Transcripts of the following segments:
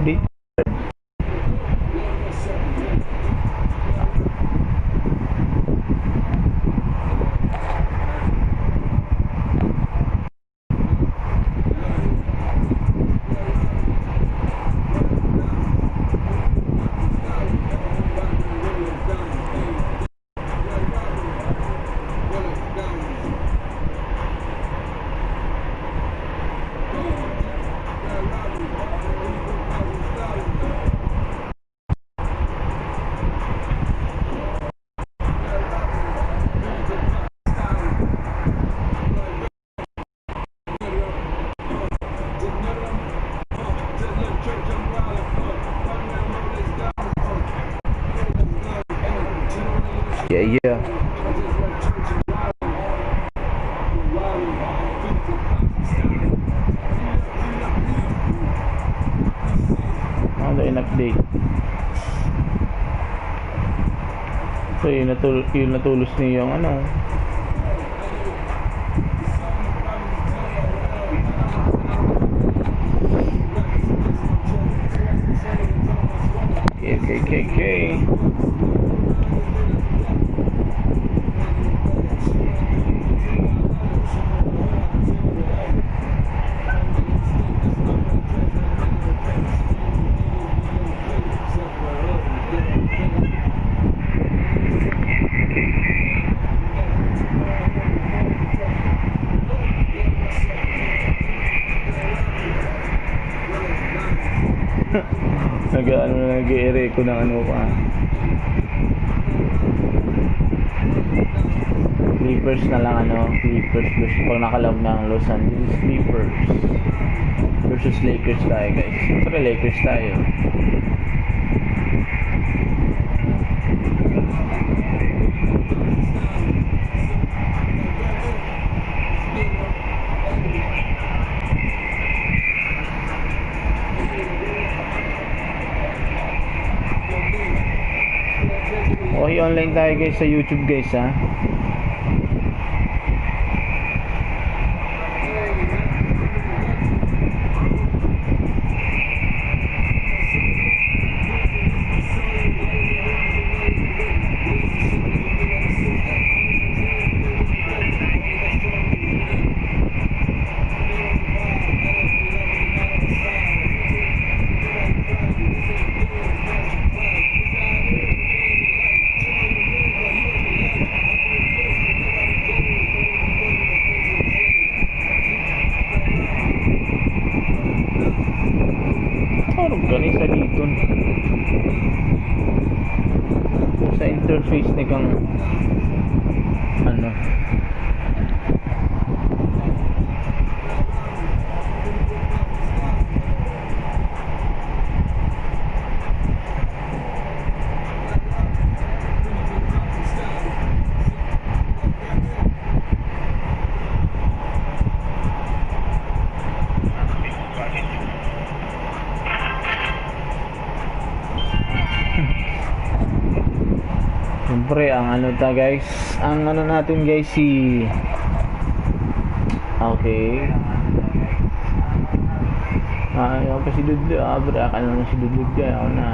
Di yeah. Ano yung update? So yung natulos niya yung ano. Okay. Nag-e-ere ko ng ano pa. Clippers na lang Clippers versus pag nakalab ng Los Angeles Clippers versus Lakers tayo guys. Siyempre Lakers tayo. Okay, online tayo guys sa YouTube guys ha. Organisa dito sa interface ni kang ano siyempre ang ano ta guys, ang ano natin guys si okay ayaw pa si Dudley bra ka na si Dudley ayaw na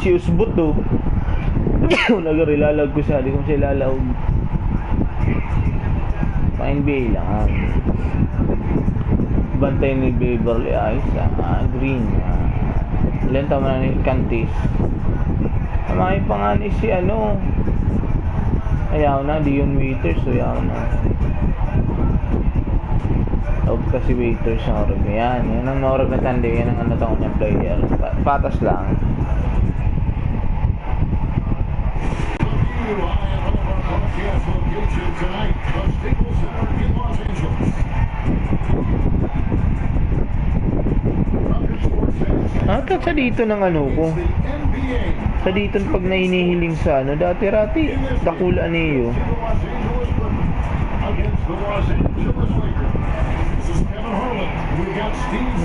si Usbot to nagarilalag ko sa di ko siya lalaog pa NBA lang bantay ni Beverly Eyes green ilan tama na ni Cantis may pangalan si ano ayaw na Dion Waiters so ayaw na huwag kasi Waiters ang orag yan ang orag na tanda yan ang ano taon niyang player patas lang sa dito ng ano ko sa dito pag nainihiling sa ano dati-rati dakula niyo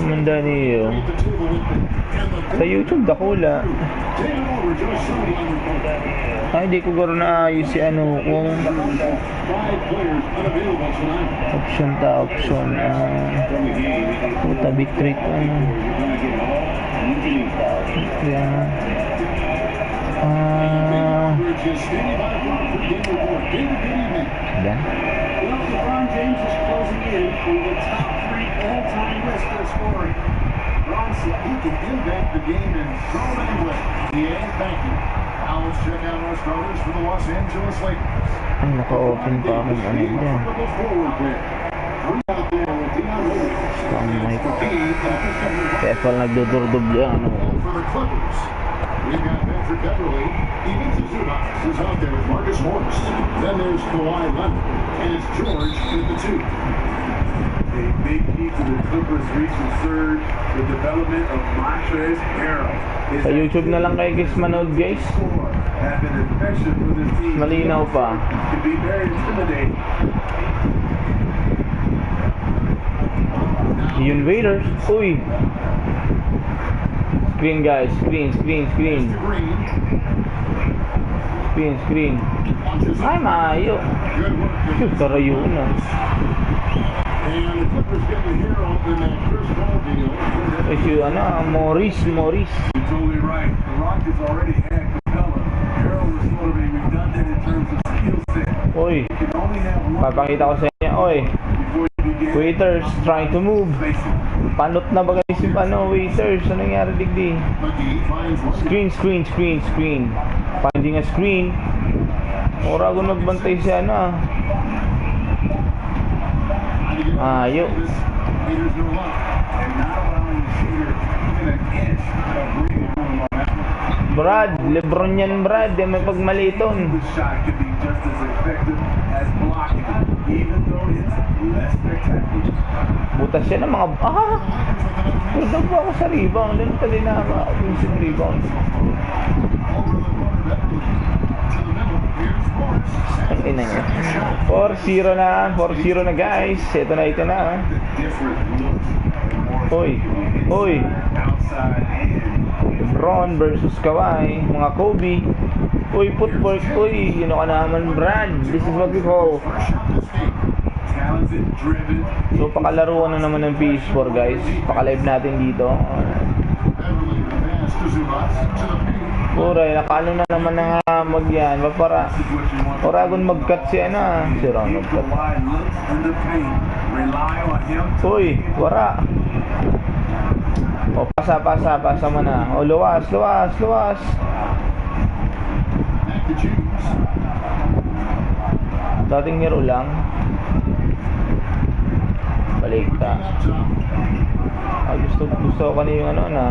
manda niyo Sa YouTube, dakula. Ay, hindi ko garo na ayos si ano kung option ta, option. Puta, bitrate ano. Yan. Dan. LeBron James is closing in on the top 3 all-time list for scoring. LeBron said he can impact the game in so many ways. Yeah, thank you. Now let's check out our starters for the Los Angeles Lakers. Ay, naka-open pa akong ano yan. Ang mic. Kaya pala nagdodordoble ano. We've got Patrick Beverly, even Zubac is out there with Marcus Morris. Then there's Kawhi Leonard, and it's George with the 2. A big key to the Clippers' recent surge, the development of Montrezl Harrell. Sa YouTube na lang kayo guys manood guys. Have been effective for this team. Malinaw pa. Can be very intimidating. Yun Waiters. Uy. Screen guys, screen. Screen. Ay, maayo. Shoot, tara yun na. Ay, si ano, Morris. You're totally right. The Rockets already had Capella. Harrell was sort of a redundant in terms of skill set. Uy, You can only have one papakita ko sa inyo. Uy, before you begin. Waiters trying to move. Panot na ba guys yung ano, Waiters? Ano nangyari digdi? Screen. Finding a screen. Ora ako nagbantay siya ano. Ayo. Brad, Lebron yan Brad, may pagmaliton. Butas siya ng mga Pagdag ba ako sa rebound? Ano pa din na offensive rebound? Ang ina niya. 4-0 na guys. Ito na. Uy. LeBron versus Kawhi. Mga Kobe. Uy, footwork. Uy, yun ka naman Brad. This is what we call. So, pakalaruan na naman ng PS4 guys. Pakalive natin dito. Puray, nakaano na naman ng magyan. Oragon mag-cut si ano. Si Ron mag-cut. Uy, wara. O, pasa mo na. O, luwas. Dating hero lang. Balik ka. Gusto ko na yung ano na.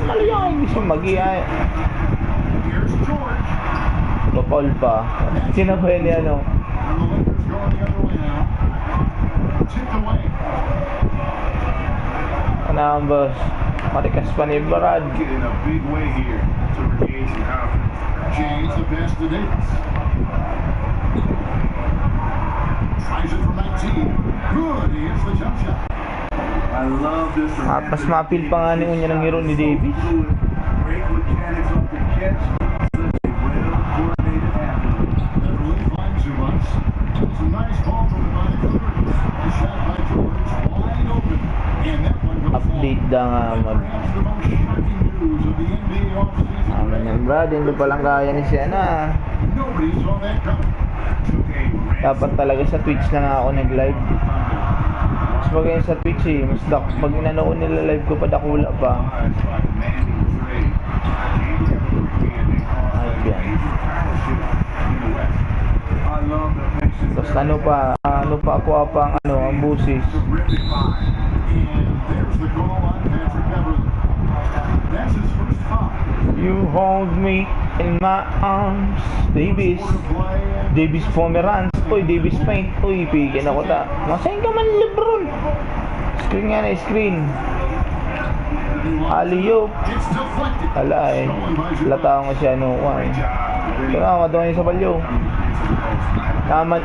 Ano yung hindi siya mag-iay? Bapol pa. Sino ba yun ano? Ano ang boss? Marikas pa ni Brad. James the pass to Davis. Tries it from 19. Good. He hits the jump shot. I love this. Mas mapil pa nga niya ng hero ni Davis. Great mechanics off the catch. Such a well-coordinated athlete. That really finds you once. It's a nice ball from the Clippers. The shot by George wide open. And that one goes Update da nga mag. Perhaps the most shocking news of the NBA offseason. Aman yan Brad, hindi palang kaya ni Siena. Nobody saw that coming. Dapat talaga sa Twitch na nga ako nag-live. Mas magayon sa Twitch eh. Mas pag inano ko nila live ko pa dakula pa. Ayun yan. Tapos ano pa ako ang ang busis. You hold me in my arms. Davis Pomeranz. Uy, Davis Paint. Uy, pigin ako ta. Masayin ka man Lebron. Screen nga na screen. Aliyop. Hala eh. Lata ko siya no. Ito nga, madoon sa balyo. Taman.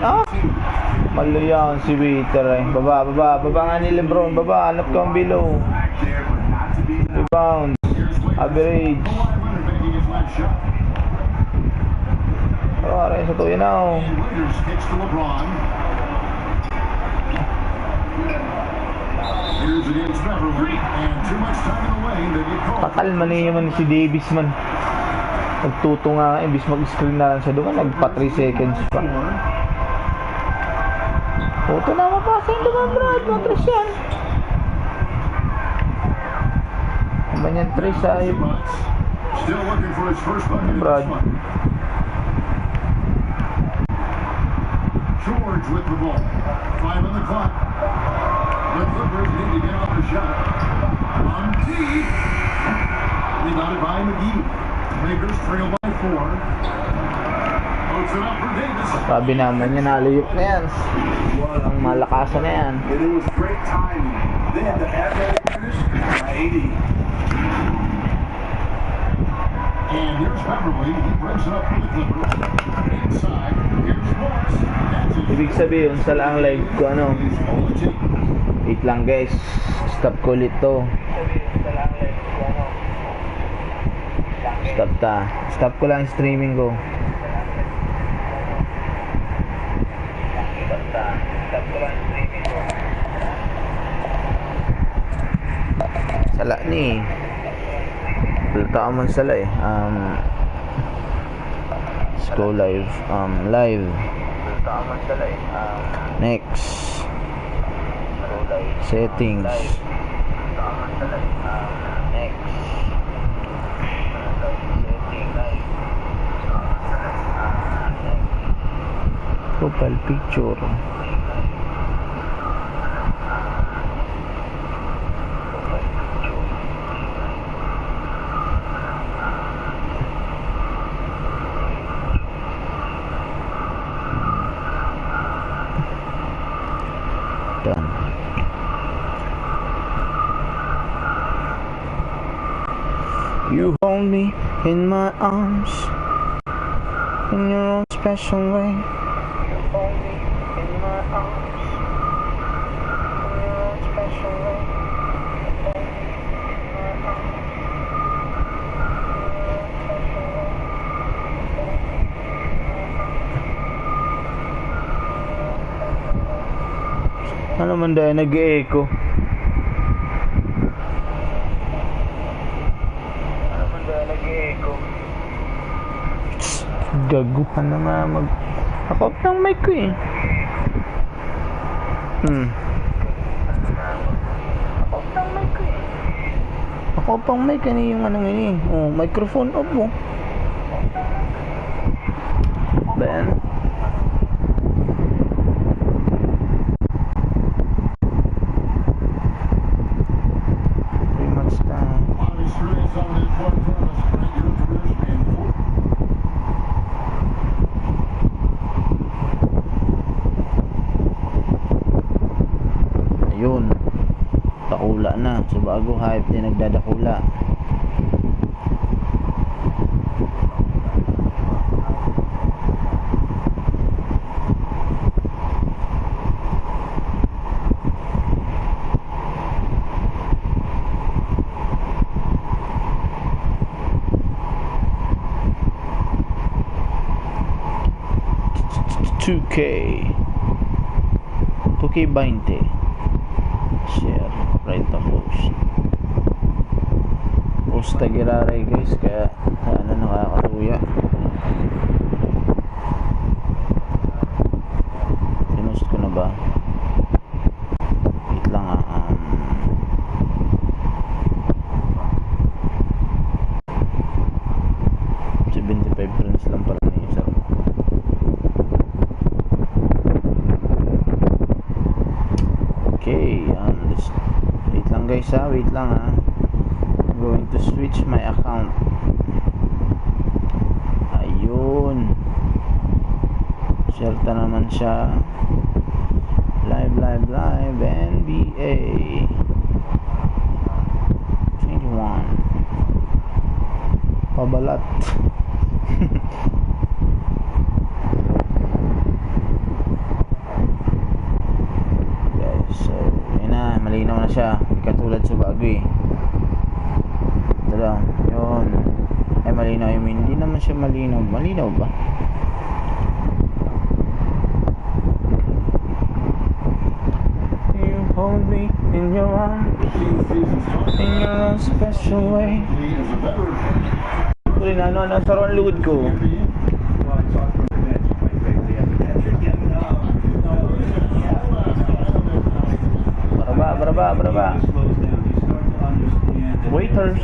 Maluyaw si waiter eh. Baba nga ni Lebron. Baba, hanap ka ang below. Rebound. Average. Rin sa tuyo na oh. Pakalma niya man si Davis man. Nagtuto nga imbis mag-screen na lang siya doon. Nagpa 3 seconds pa. Ito na mapasa yung doon, Brad. Matras yan. Naman yan 3 sa Brad. George with the ball. 5 on the clock. The Clippers need to get off the shot. On deep. Rebounded by McGee. Lakers trail by 4. Puts it up for Davis. Sabi naman yan, naliyok na yan. Ang malakasan na yan. And it was great timing. Then the half-court finish by 80. And here's Beverly. He brings it up for the Clippers. Inside. Here's Morris. Ibig sabihin, sa lang live ko ano. Wait lang guys. Stop ko ulit to. Stop ko lang streaming ko. Sala ni. Palitaan mo sala eh. Let's go live. Live. Next. Settings. Profile picture. Done. You hold me in my arms in your own special way. You hold me in my arms in your own special way. Ano man dahil nag-e-echo? Gaguhan na nga Ako ng mic ko eh. Ako pang mic ano yung ano yun eh. Oh, microphone off mo. Ben. Ayun, dakula na. So bago hype din nagdadakula. $2K 20 share right to post tagiraray guys kaya ano nakakatuya pinost ko na ba wait lang 75 friends lang pala na isa. Okay, wait lang guys wait lang I'm going to switch my account. Ayun, share ta naman siya. Live NBA 21 pabalat. malinaw na siya, katulad sa bago eh. Ito lang, yun. Ay malinaw, I mean, hindi naman siya malinaw. Malinaw ba? You hold me in your arms in your own special way. Tuloy na, ano, nasa roon lugod ko. Baraba. Waiters.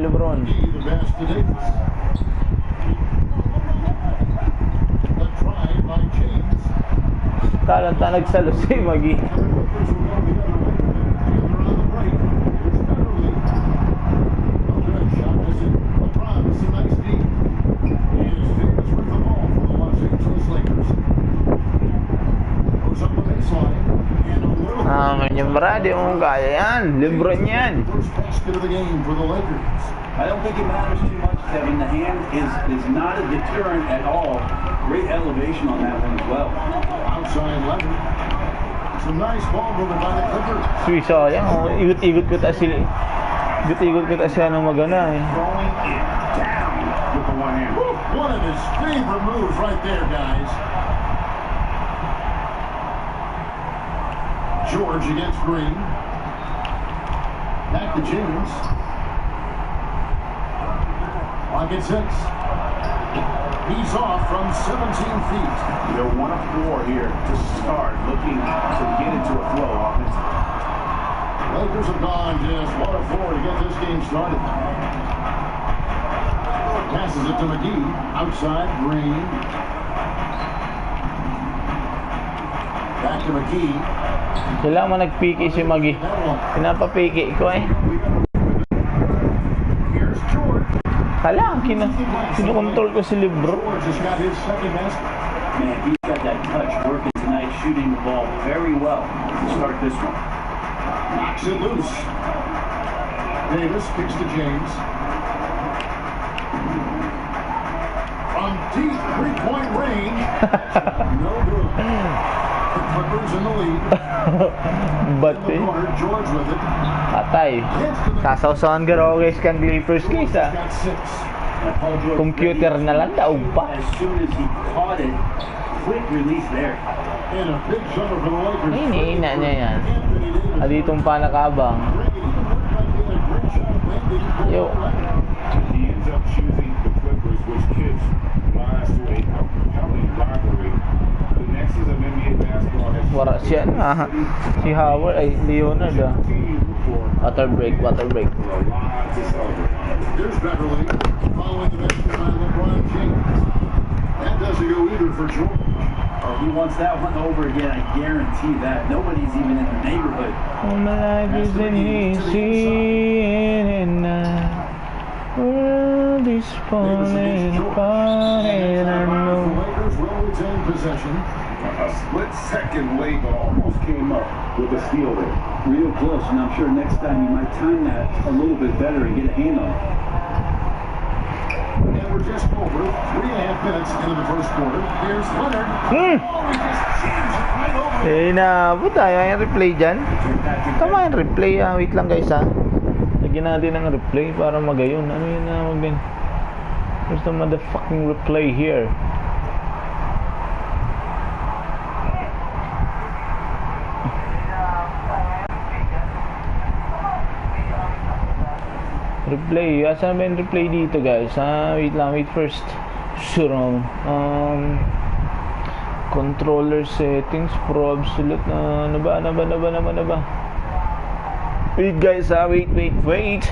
Lebron. Talanta nagsalo si Magi. Yung maradi mong kaya yan. Lebron yan. I don't think it matters too much, Kevin. The hand is not a deterrent at all. Great elevation on that one as well. Outside lever. Some nice ball movement by the Clippers. Suiso yan. Igot-igot ko ta siya nung magana eh. Throwing it down with the one hand. One of his favorite moves right there, guys. George against Green. Back to James. Clock at 6. He's off from 17 feet. They're 1 of 4 here to start, looking to get into a flow offense. Lakers have gone just 1 of 4 to get this game started. Passes it to McGee. Outside, Green. Back to McGee. Kailangan mo nagpiki si Magi. Pinapapiki ko eh. Here's George. Kala, kinukontrol ko si Lebron. George has got his second basket. Man, he's got that touch working tonight, shooting the ball very well to start this one. Knocks it loose. Davis kicks to James. From deep three-point range. No good. The Clippers in the lead. But In the corner, George with it. atay. Sasawsawan ka raw guys kang Clippers guys ah. Got 6. And Paul George Computer na lang daw pa. as soon as he caught it, quick release there. And a big jumper for the Lakers. Iniina niya yan. Aditong pa nakabang. Yo. He ends up choosing the Clippers, which gives rise to a compelling rivalry. The next is an NBA basketball has Wara siya na. Si Howard ay Leonard ah. Water break. a lot to celebrate. Here's Beverly following the measure by LeBron James. That doesn't go either for George. Oh, he wants that one over again, I guarantee that. Nobody's even in the neighborhood. Oh, my life isn't easy and world is falling apart and I know. The Lakers will retain possession. A split second late, but almost came up with a steal there. Real close, and I'm sure next time you might time that a little bit better and get a hand on it. And we're just over 3.5 minutes into the first quarter. Here's Leonard. Hmm. Oh, he just jams it right over. Eh na, buta yung replay dyan. Tama yung replay ah. Wait lang guys ah. Lagyan natin ng replay para magayon. Ano yun na wag din. There's the motherfucking replay here. Replay. Asan ba yung replay dito guys? Wait lang. Wait first. Sure. Controller settings. Pro absolute. Ano ba? Wait guys wait.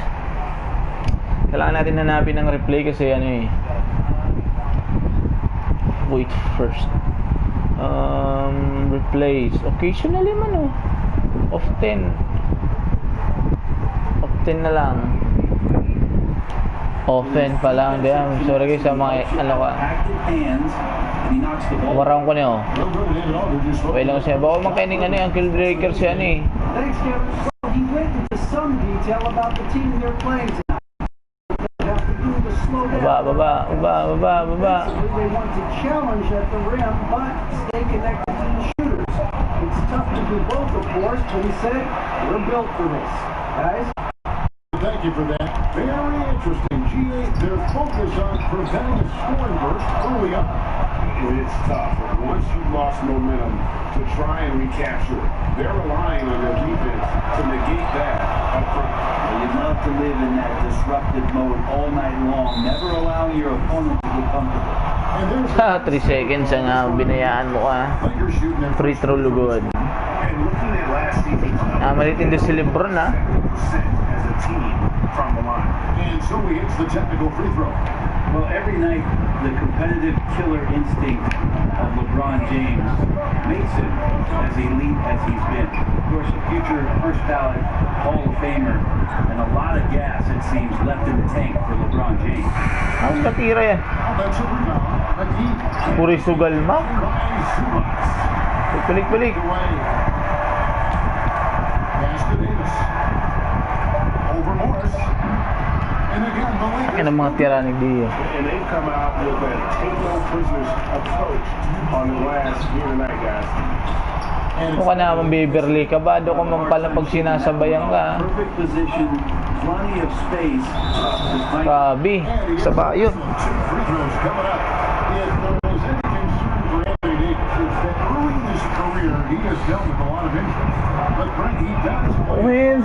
Kailangan natin hanapin ng replay kasi ano eh. Wait first. Replays. Occasionally man oh. Often. 15 na lang. Offen pa lang. Diyan. Sorry guys sa mga ano ka. Umarang ko niyo. Okay lang siya. Baka makaining ano yung kill breaker siya ni. Thanks, Kevin. He went into some detail about the team they're playing tonight. They have to do the slow down. Baba. Basically, they want to challenge at the rim, but stay connected to the shooters. It's tough to do both, of course, but he said, we're built for this. Guys? Thank you for that. Very interesting. GA, their focus on preventing a scoring burst early on. It's tough. Once you've lost momentum, to try and recapture it, they're relying on their defense to negate that up front. Well, you'd love to live in that disruptive mode all night long, never allowing your opponent to get comfortable. And there's 3 seconds ang binayaan mo ka. Lakers shooting their Free throw lugod. And looking at last season's Malitin din si Lebron ha. as a team from the line. And so he hits the technical free throw. Well, every night, the competitive killer instinct of LeBron James makes him as elite as he's been. Of course, a future first ballot Hall of Famer, and a lot of gas, it seems, left in the tank for LeBron James. Ang katira yan. Offensive rebound. McGee. Puri sugal ma. Ryan Subas. Balik. Away. Pass to Davis. Over Morris. And again, the Lakers. Yan ang mga tira ni Dio. And they've come out with a take no prisoners approach on the glass here tonight, guys. Mukha naman Beverly. Kabado ko man pala pag sinasabayan ka. Perfect position, plenty of space. Kabi. Sa bayo. Two free throws coming up. If there was any concern for Anthony Davis, it's that early in his career, he has dealt with a lot of injuries. But Brent, he does play. Wins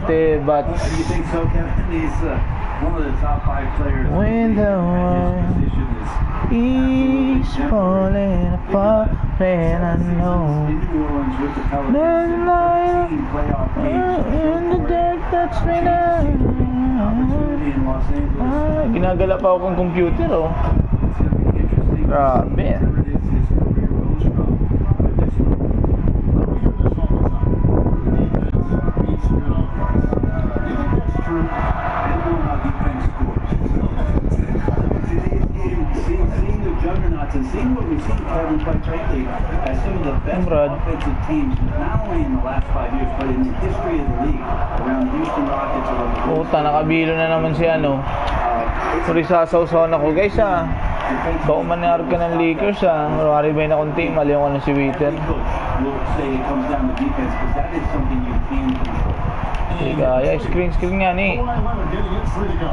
Tebats. Do you think so, Kevin? He's one of the top 5 players. When the His world position is falling apart, and I know in New Orleans with the Pelicans. there's a light 15 playoff games. in the dark that's me now. Opportunity in Los Angeles. Ginagala pa ako ng computer oh. It's going to be interesting. Grabe. Whatever it is his career goes from with this group. We hear this all the time. Defense beats good offense. Do you think that's true? I don't know how defense scores. Today's game, seeing the juggernauts and seeing what we've seen, Kevin, quite frankly, as some of the best Brad. offensive teams, not only in the last 5 years, but in the history of the league, around the Houston Rockets or the Puta, nakabilo na naman si ano. Sorry, sasaw-saw na ko guys ah. Baka maniarap ka ng Lakers ah. Marami ba na konti, mali ako na si Waiter. coach will say it comes down to defense, because that is something you can control. Hindi kaya, screen nga ni. Kawhi Leonard getting it free to go.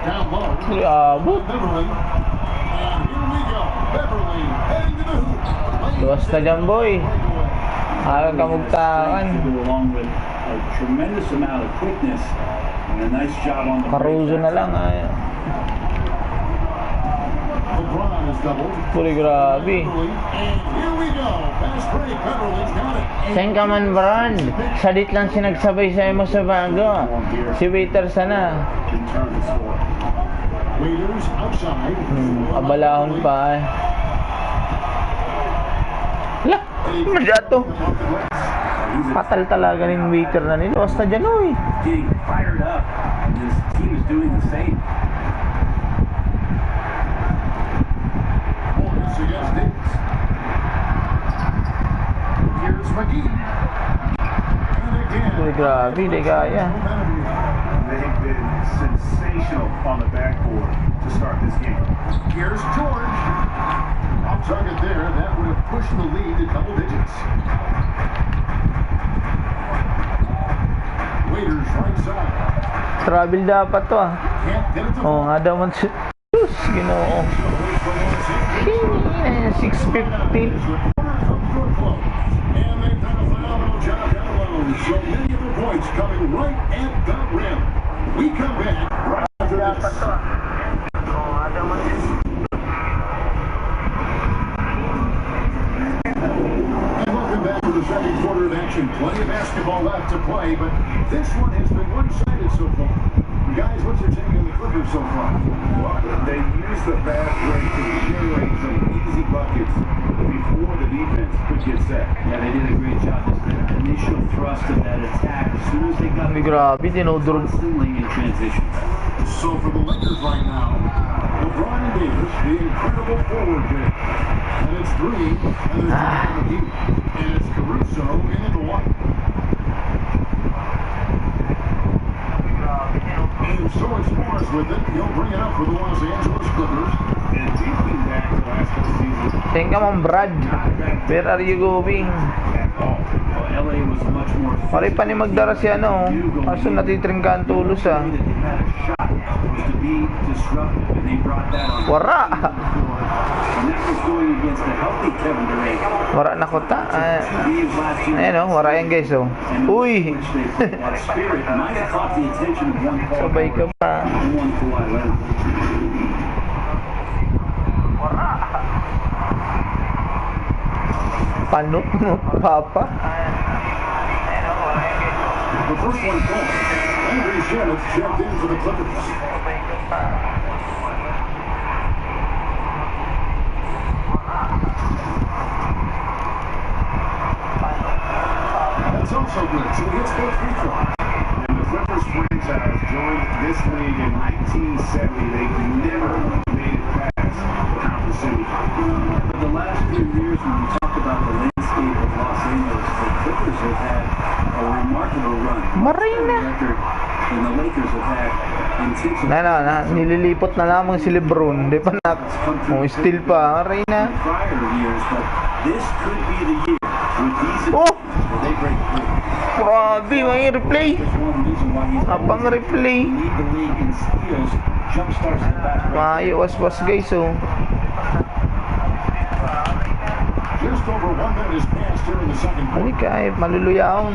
Down low. Abot. Beverly. And here we go. Beverly heading to the hoop. Luwas na dyan boy. Aking kamugtakan. To go along with a tremendous amount of quickness and a nice job on the Caruso na lang ah. LeBron is doubled. Puri grabe. Beverly. And here we go. Fast break. Beverly's got it. Saan ka man Brand? Sadit lang sinagsabay sa'yo mo sa bago. Si Waiter sana. can turn the score. Waiters outside. Abalahon pa eh. Hala, madyato. Patal talaga ng Waiter na nila. Basta dyan oy. Getting fired up, and this team is doing the same. Morris against Davis. Here's McGee. And again. Puri grabe, di kaya. They've been sensational on the backboard to start this game. Here's George. Off target there. That would have pushed the lead to double digits. Waiters right side. Travel dapat to ah. Can't get it to Oo nga daw man si... Diyos, ginoo. 650. And they've done a phenomenal job down low. So many of the points coming right at the rim. We come back right after this. And welcome back to the second quarter of action. Plenty of basketball left to play, but this one has been one-sided so far. Guys, what's your take on the Clippers so far? Well, they used the fast break to generate some easy buckets before the defense could get set. Yeah, they did a great job. Just the initial thrust of that attack, as soon as they got Ay, grabe, dinudurog. constantly in transition. So for the Lakers right now, LeBron Davis, the incredible forward pick. And it's Green, and there's McGee. And it's Caruso into the one. And so explores with it. He'll bring it up for the Los Angeles Clippers. And dating back to last season, Thank you, Ma'am Brad. Where are you going? Well, LA was much more. Pare pa ni magdara si ano. Kaso natitringka ang tulos ah. The way that they had a shot was to be disruptive, and they brought that on. Wara. And that was going against a healthy Kevin Durant. Wara na kota. He is last year. Ayan o, wara yan guys oh. Uy! Which they put that spirit might have caught the attention of one Paul Sabay ka pa. and one Kawhi Leonard. Panot mo, papa. The first one gone. Landry Shamit's checked in for the Clippers. That's also good. So he hits both free throws. and the Clippers franchise joined this league in 1970. They never made it past the conference semifinal. For the last few years, when we talk about the landscape of Los Angeles, the Clippers have had a remarkable run. Marina. Record, and the Lakers have had intentional. Nililipot na lamang si Lebron. Di pa na. Still pa. Reyna. Prior years, but this could be the year with these Oh! where they break through. Grabe, may replay. There's one reason why he's Napang replay. lead the league in steals, jump starts the basketball. Maayo, was guys oh. Just over 1 minute is passed here in the second quarter. Halika ay, maluluyaon.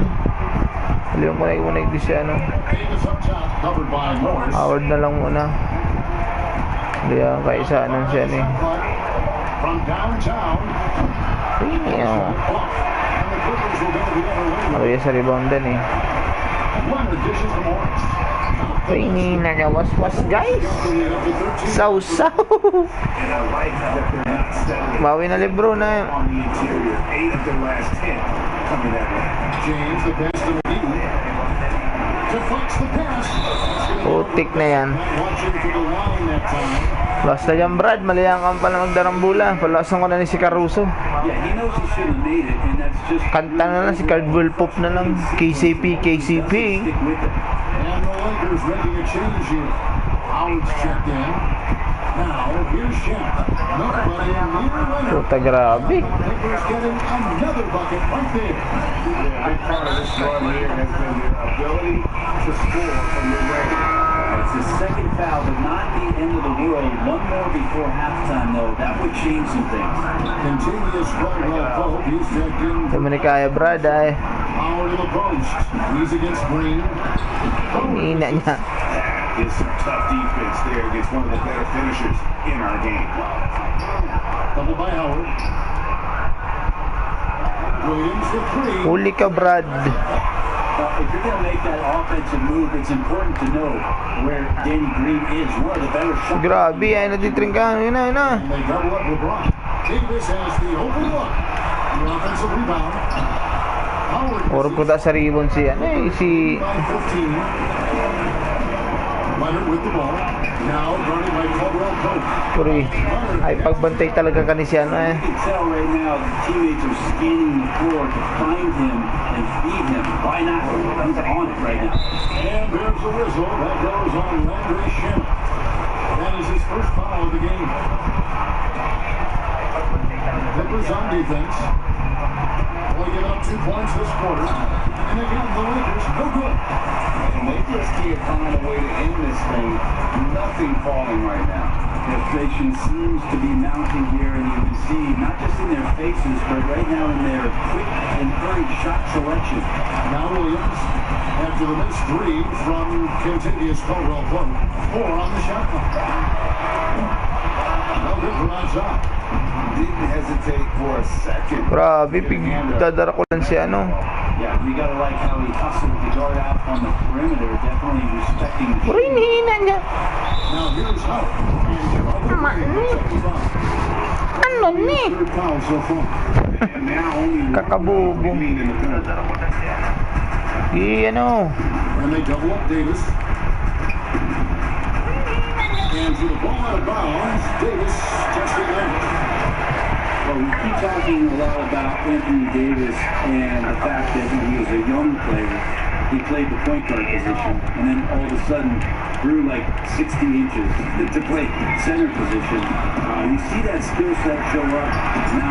Halika mo na yung siya ano. Davis up top, covered by Morris. Howard na lang muna. Hindi yan, kaisa nun siya ni. From downtown. Ayaw. And the Clippers will go to the other way. Maluya sa reboundan eh. Leonard dishes to Morris. Tingin na niya, was guys. Sausaw. And I like that they're not settling Bawi na Lebron na. on the interior. 8 of their last 10 coming that way. James, the pass to McGee. Deflects the pass. Putik na yan. Watching for the line that time. Basta yan Brad, malayang kang pala magdarambula. Palasan ko na ni si Caruso. Yeah, he knows he should have made it, and that's just Kanta na lang si Cardwell Pop na lang. KCP. stick with it. And the Lakers making a change here. Howard's checked in. Now, here's Shaq. Nobody in near Leonard. Puta grabe. Lakers getting another bucket right there. Yeah, a big part of this run here has been their ability to score from the range. It's his second foul, but not the end of the world. One more before halftime, though. That would change some things. Continuous run by Pope. He's checked in. Hindi mo ni kaya Brad ay. Howard to the post. He's against Green. Ina niya. That is some tough defense there against one of the better finishers in our game. Double by Howard. Williams for three. Huli ka Brad. If you're going to make that offensive move, it's important to know where Danny Green is. One of the better shots. Grabe ay natitringkahan. Yun na. And they double up LeBron. Davis has the open look. The offensive rebound. Howard. Oro po sa rebound si ano eh, si By 15. Leonard with the ball. Now running by Caldwell Pope. Puri. Ay pagbantay talaga ka ni si ano eh. You can tell right now the teammates are scanning the floor to find him and feed him. Why not? He's on it right now. And there's the whistle. That goes on Landry Shamet. That is his first foul of the game. Clippers on defense. Only give up 2 points this quarter. And again, the Lakers, no good. And they just can't find a way to end this thing. Nothing falling right now. Frustration seems to be mounting here, and you can see not just in their faces, but right now in their quick and hurried shot selection. Now Williams, after the missed 3 from contiguous Caldwell Pope. 4 on the shot clock. No good from outside. Didn't hesitate for a second. Grabe, pigdadara ko lang si ano. Yeah, you gotta like how he hustled to guard out on the perimeter, definitely respecting the Puri, hihina niya. Now here's Howard. And Ano ni? Third foul so far. And now only Kakabubo. remain in the penalty. Ano? And they double up Davis. And for the ball out of bounds, Davis testing out. Well, we keep talking a lot about Anthony Davis and the fact that when he was a young player, he played the point guard position, and then all of a sudden grew like 60 inches to play center position. You see that skill set show up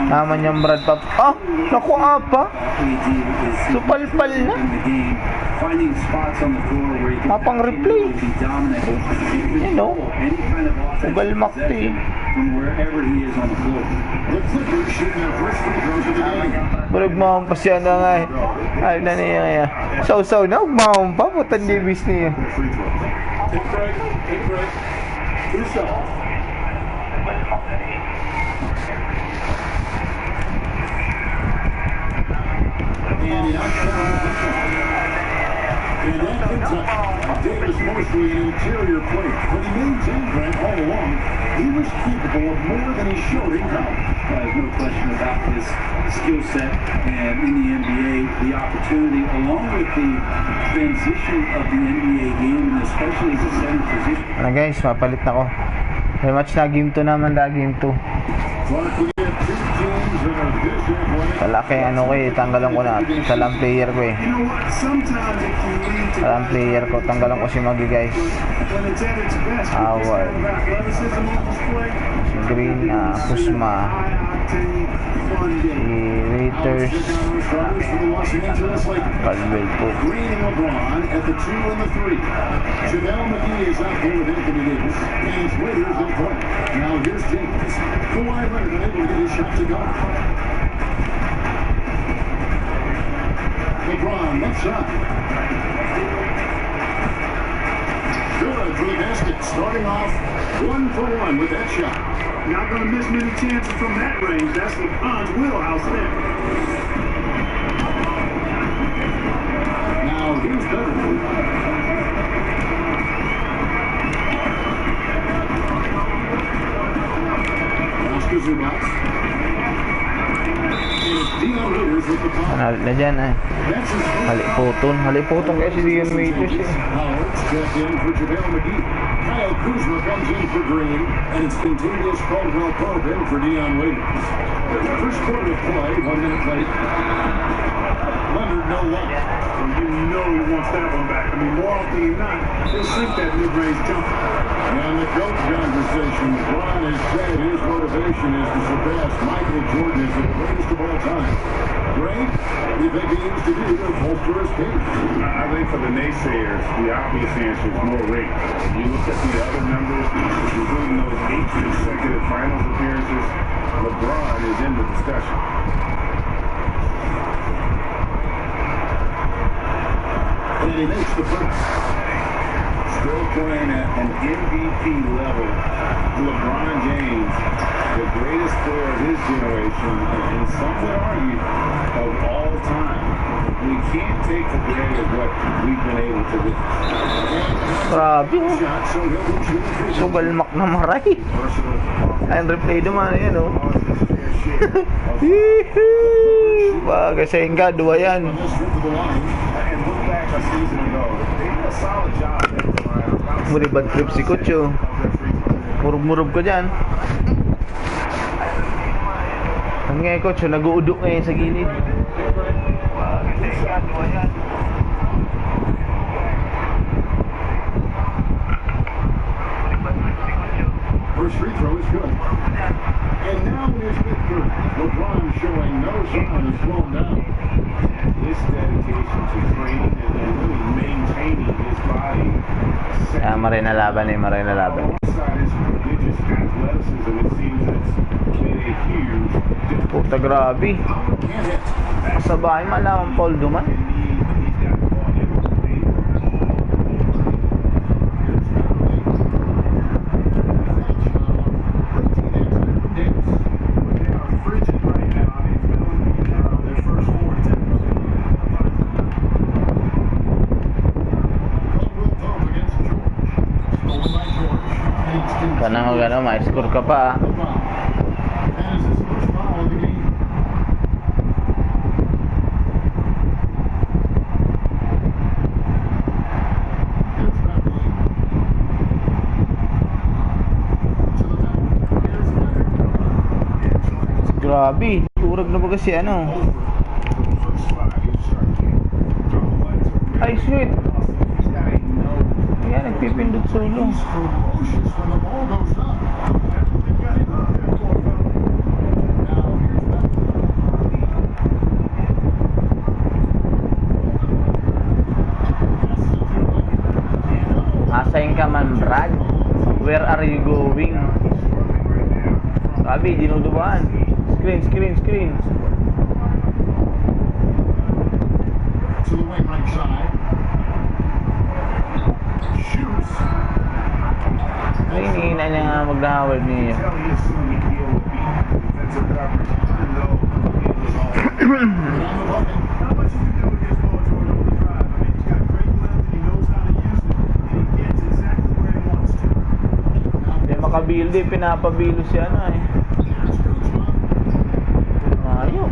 now. Naman yung Brad Pap. Ah! Naku, apa? AD is Supalpal na. in the game, finding spots on the floor where he can Mapang replay. be dominant. He can You know, control any kind of offensive ugalmak to possession from wherever he is on the floor. The Clippers shooting their first free throws of the game. Barag mahon pa siya na nga eh. Ay na niya nga. Saw-saw na, mahon pa. Putan Davis niya. Free throws. Take break. Take break. Two shots. And he outshot. And that ends up Davis mostly an interior player. But he maintained Grant all along. He was capable of more than he showed in college. There's no question about his skill set, and in the NBA, the opportunity, along with the transition of the NBA game, and especially the center position. Ano guys, mapalit na ko. May match na game 2 naman da, game 2. Clark, we have two teams that are this athletic. Talaki ano ko eh, tanggalan ko na. Talang player ko eh. You know what? Sometimes it can lead to Talang player ko, tanggalan ko si Magi guys. when it's at its best. Howard. Athleticism on display. Si Green, Kuzma. High-octane, fun Si game. Waiters. Starters for the Los Angeles Lakers. Caldwell po. Green and LeBron at the 2 and the 3. JaVale McGee is out there with Anthony Davis. James Waiters in front. Now here's James. Kawhi Leonard unable to get his shot to go. LeBron left side. Good for the basket. Starting off 1 for 1 with that shot. Not going to miss many chances from that range. That's LeBron's wheelhouse there. Now here's Beverly. Oscar Zubac. And it's Dion Waiters with the ball. Ano na dyan eh. That's his first. Haliputon. Haliputon kasi Dion Waiters eh. Howard stepped in for JaVale McGee. Kyle Kuzma comes in for Green, and it's Contagious Caldwell Pope in for Dion Waiters. First quarter of play, 1 minute late. Leonard no luck. And you know he wants that one back. I mean, more often than not, he'll sink that mid-range jumper. And the GOAT conversation, LeBron has said his motivation is to surpass Michael Jordan as the greatest of all time. Great, what do you think he needs to do to bolster his case? I think for the naysayers, the obvious answer is more rate. You look at the other numbers, including those 8 consecutive finals appearances, LeBron is in the discussion. And he makes the first. Still playing at an MVP level. LeBron James, the greatest player of his generation, and some would argue of all time. We can't take for granted what we've been able to do. Grabe oh. Shot, so he'll be shooting free throws. Sugalmak na maray. Versatile. Ayun, replay naman yan oh. And Hihi! Bagay sa Inga, 2 yan. On this trip to the line. look back a season ago, they did a solid job at the line. Muli bad trip si Kucho. Murug-murug ko dyan. Ang nga Kucho, nag-uudok ngayon sa gilid. First free throw is good. And now in his fifth quarter, LeBron showing no sign of slowing down. His dedication to training and really maintaining his body. Maray na laban eh, maray na laban. Alongside his prodigious athleticism, it seems that's made a huge difference. Puta grabe. Can't hit. Sa bahay malaman Paul Duman. He's got the ball in his feet. They are frigid right now. I mean, their first 4 attempts. Caldwell Pope against George. Stolen by George. And it's Kanang gano'n, ma-score ka pa. the foul. That is his first foul of the game. Here's Beverly. To the middle. Here's Leonard. Grabe, turag na ba kasi ano? Ay, sweet. Yan, nagpipindot solo. He's ferocious when the ball goes up. Now here's Beverly. Asayin ka man, Brad? Where are you going? Sabi, dinuduan. Screen. To the wing right side. Shoots. Ay, hinihina niya nga mag-Howard niya. Hindi makabilo, pinapabilo siya ano eh. Ayok.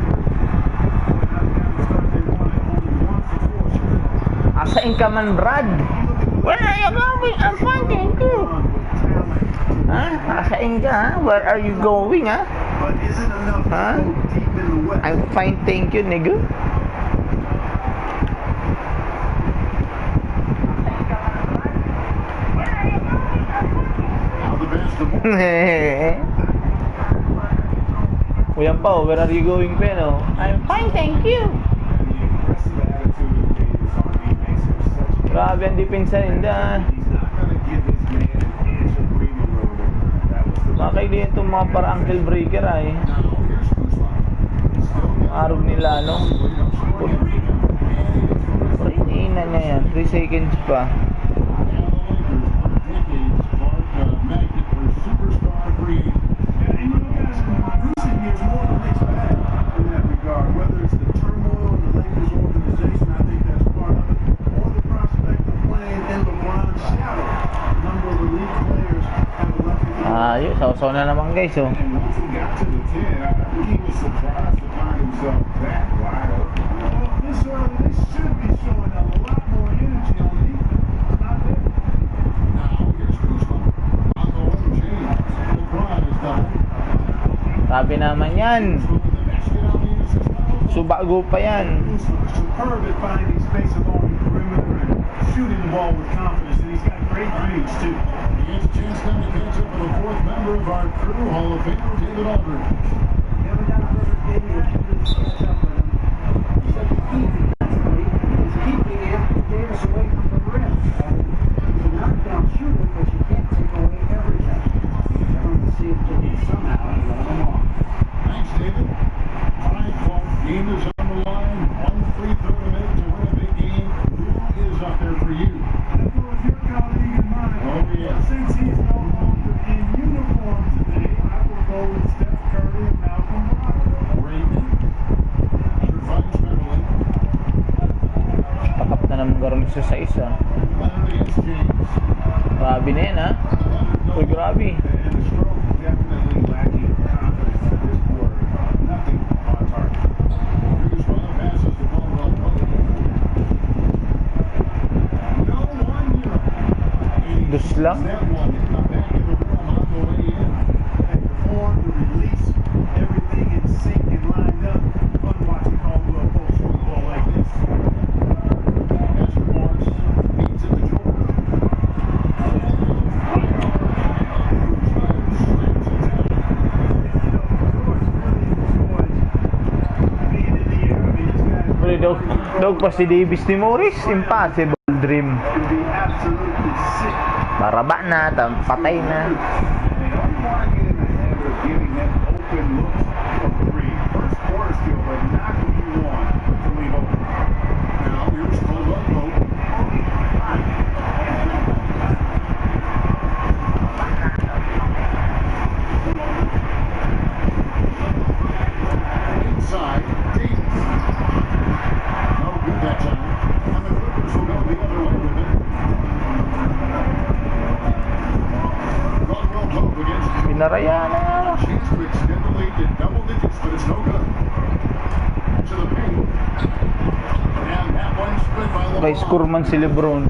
Asain ka man, Brad? Where are you going? I'm fine, thank you. Ha? Asain ka, ha? Where are you going, ha? Ha? I'm fine, thank you, nigga. Now the basketball. Kuya pa, where are you going, Peno? I'm fine, thank you. Grabe ang depensa ninda. Makakailan itong mga para ankle breaker ay. Arog nila no. Ina niya yan. 3 seconds pa. Ayos, sausaw na naman guys oh. Sabi naman yan. Subago pa yan. Superb at finding space along the perimeter and shooting the ball with confidence, and he's got great range too. He gets a chance now to catch up with the fourth member of our crew, Hall of Famer David Aldridge. Never got a perfect game or two to catch up with him. Such a key defensively is keeping Anthony Davis away from the rim. He's a knockdown shooter, but you can't take away everything. Everyone can see if they can somehow let him off. Thanks, David. 5-point game is on the line. One free throw to make to win a big game. Who is up there for you? That was your colleague and mine. Oh, yeah. Since he's no longer in uniform today, I will go with Steph Curry and Malcolm Brogdon. Raymond. Provides Beverly. Pakap na naman karoon siya sa isa. Leonard against James. Grabe na yan ha. Uy, grabe. And the stroke definitely lacking confidence in this quarter. Nothing on target. Here's one that passes to Caldwell Pope. No one here. Dus lang. That one did come back to the rim on the way in. And the form, the release, everything in sync and lined up. Fun watching Caldwell Pope shoot the ball like this. As Morris feeds it to Jordan. Dog pa si Davis ni Morris. Impossible dream. Can be absolutely sick. Baraba na, patay na. They don't want to get in the habit of giving them open looks for three. First quarter skill, but not who you want to leave open. Now here's Caldwell Pope. Inside, Davis. No good that time. And the Clippers will go the other way with it. Caldwell Pope against Jordan. Pinaraya na. Chance to extend the lead to Naka-score man si LeBron.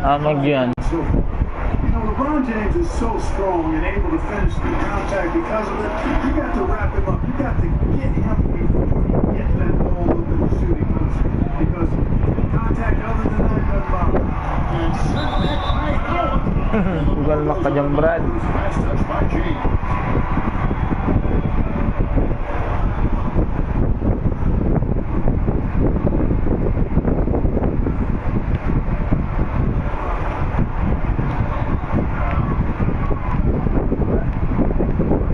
Amag yan. So, you know, LeBron James is so strong and able to finish the contact because of it. You got to wrap him up. You got to get him before you get that ball up in the shooting motion. Because contact other than that doesn't bother. And sent back by Allen. Bukan mak ka dyan, Brad. Pass touch by James.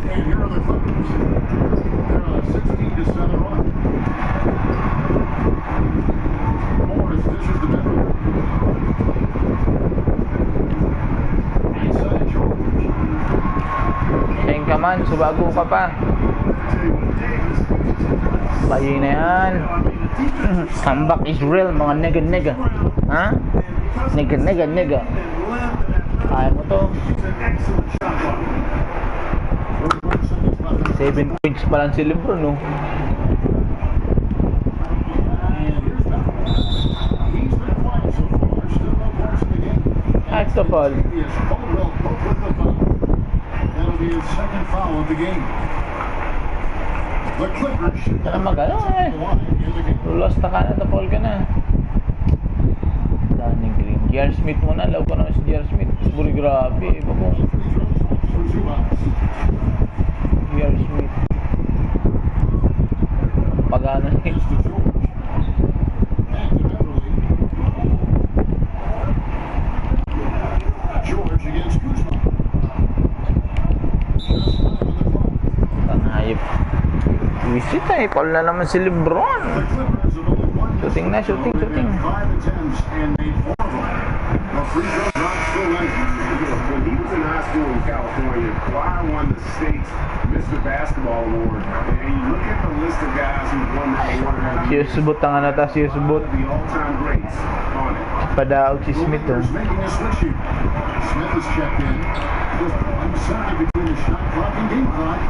And here are the Clippers. They're on a 16-7 run. Morris dishes the Beverly. Inside George. King ka man, subago ka pa. Bayi na yan. Comeback is real, mga nega-nega. Ha? Nega-nega-nega. Kaya mo to. 7 points pa lang si LeBron, no? That's the ball. That'll be his second foul of the game. The Clippers should Kaya magano eh. Lost na ka na, tapol ka na. Danny Green. J.R. Smith mo na, love ko naman si J.R. Smith. Buri grabe, iba ko. J.R. Smith. Pagana eh. George against Kuzma. Tanghayip. Visit eh, Paul na naman si LeBron. Shooting na, shooting. When he was in high school in California, Kawhi won the state's Mr. Basketball Award. And you look at the list of guys who won that award. Si Usbot ang anata, si Usbot. The all-time greats on it. Padaog si Smith oh. making a switch here. Smith has checked in. Just 1 second between the shot clock and game clock.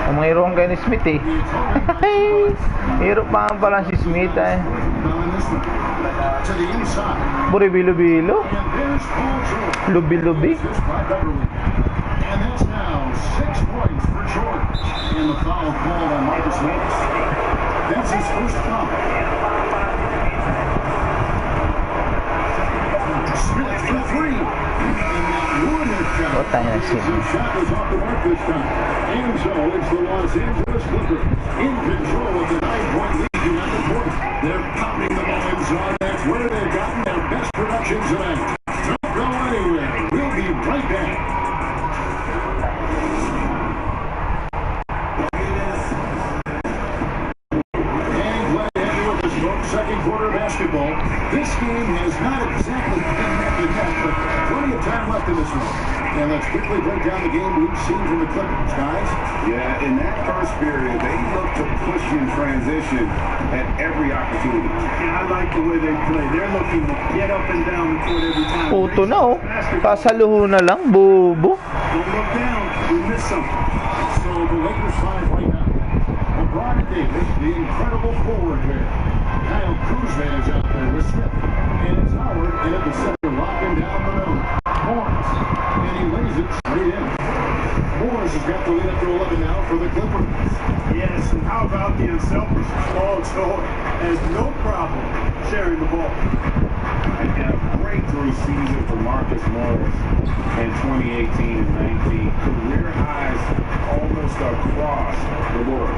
Ang mayroon kayo ni Smith eh. Hiro pa nga pala si Smith eh. To the inside. Buri bilo-bilo. And there's Paul George. Lubi-lubi. This by Beverly. And that's now 6 points for George. And the foul called on Marcus Morris. That's his first foul. Smith for 3. And that would have counted. Tayo na siya. His shot was off the mark this time. And so it's the Los Angeles Clippers in control of the 9-point lead here at the fourth. They're pounding the ball inside. That's where they've gotten their best production tonight. Don't go anywhere. We'll be right back. And glad to have you with us, folks. Second quarter basketball. This game has not exactly been neck and neck, but plenty of time left in this one. And let's quickly break down the game we've seen from the Clippers, guys. Yeah, in that first period, they looked to push in transition at every opportunity. And I like the way they play. They're looking to get up and down the court every time. Puto na oh. Kasaluho na lang, bubo. Don't look down. We miss something. So the Lakers find right now. LeBron Davis, the incredible forward here. Kyle Kuzma is out there with Smith. And it's Howard in at the center, locking down the middle. Morris. And he lays it straight in. Morris has got the lead up to 11 now for the Clippers. Yes, and how about the unselfish Paul George has no problem sharing the ball. And a breakthrough season for Marcus Morris in 2018 and 19. Career highs almost across the board.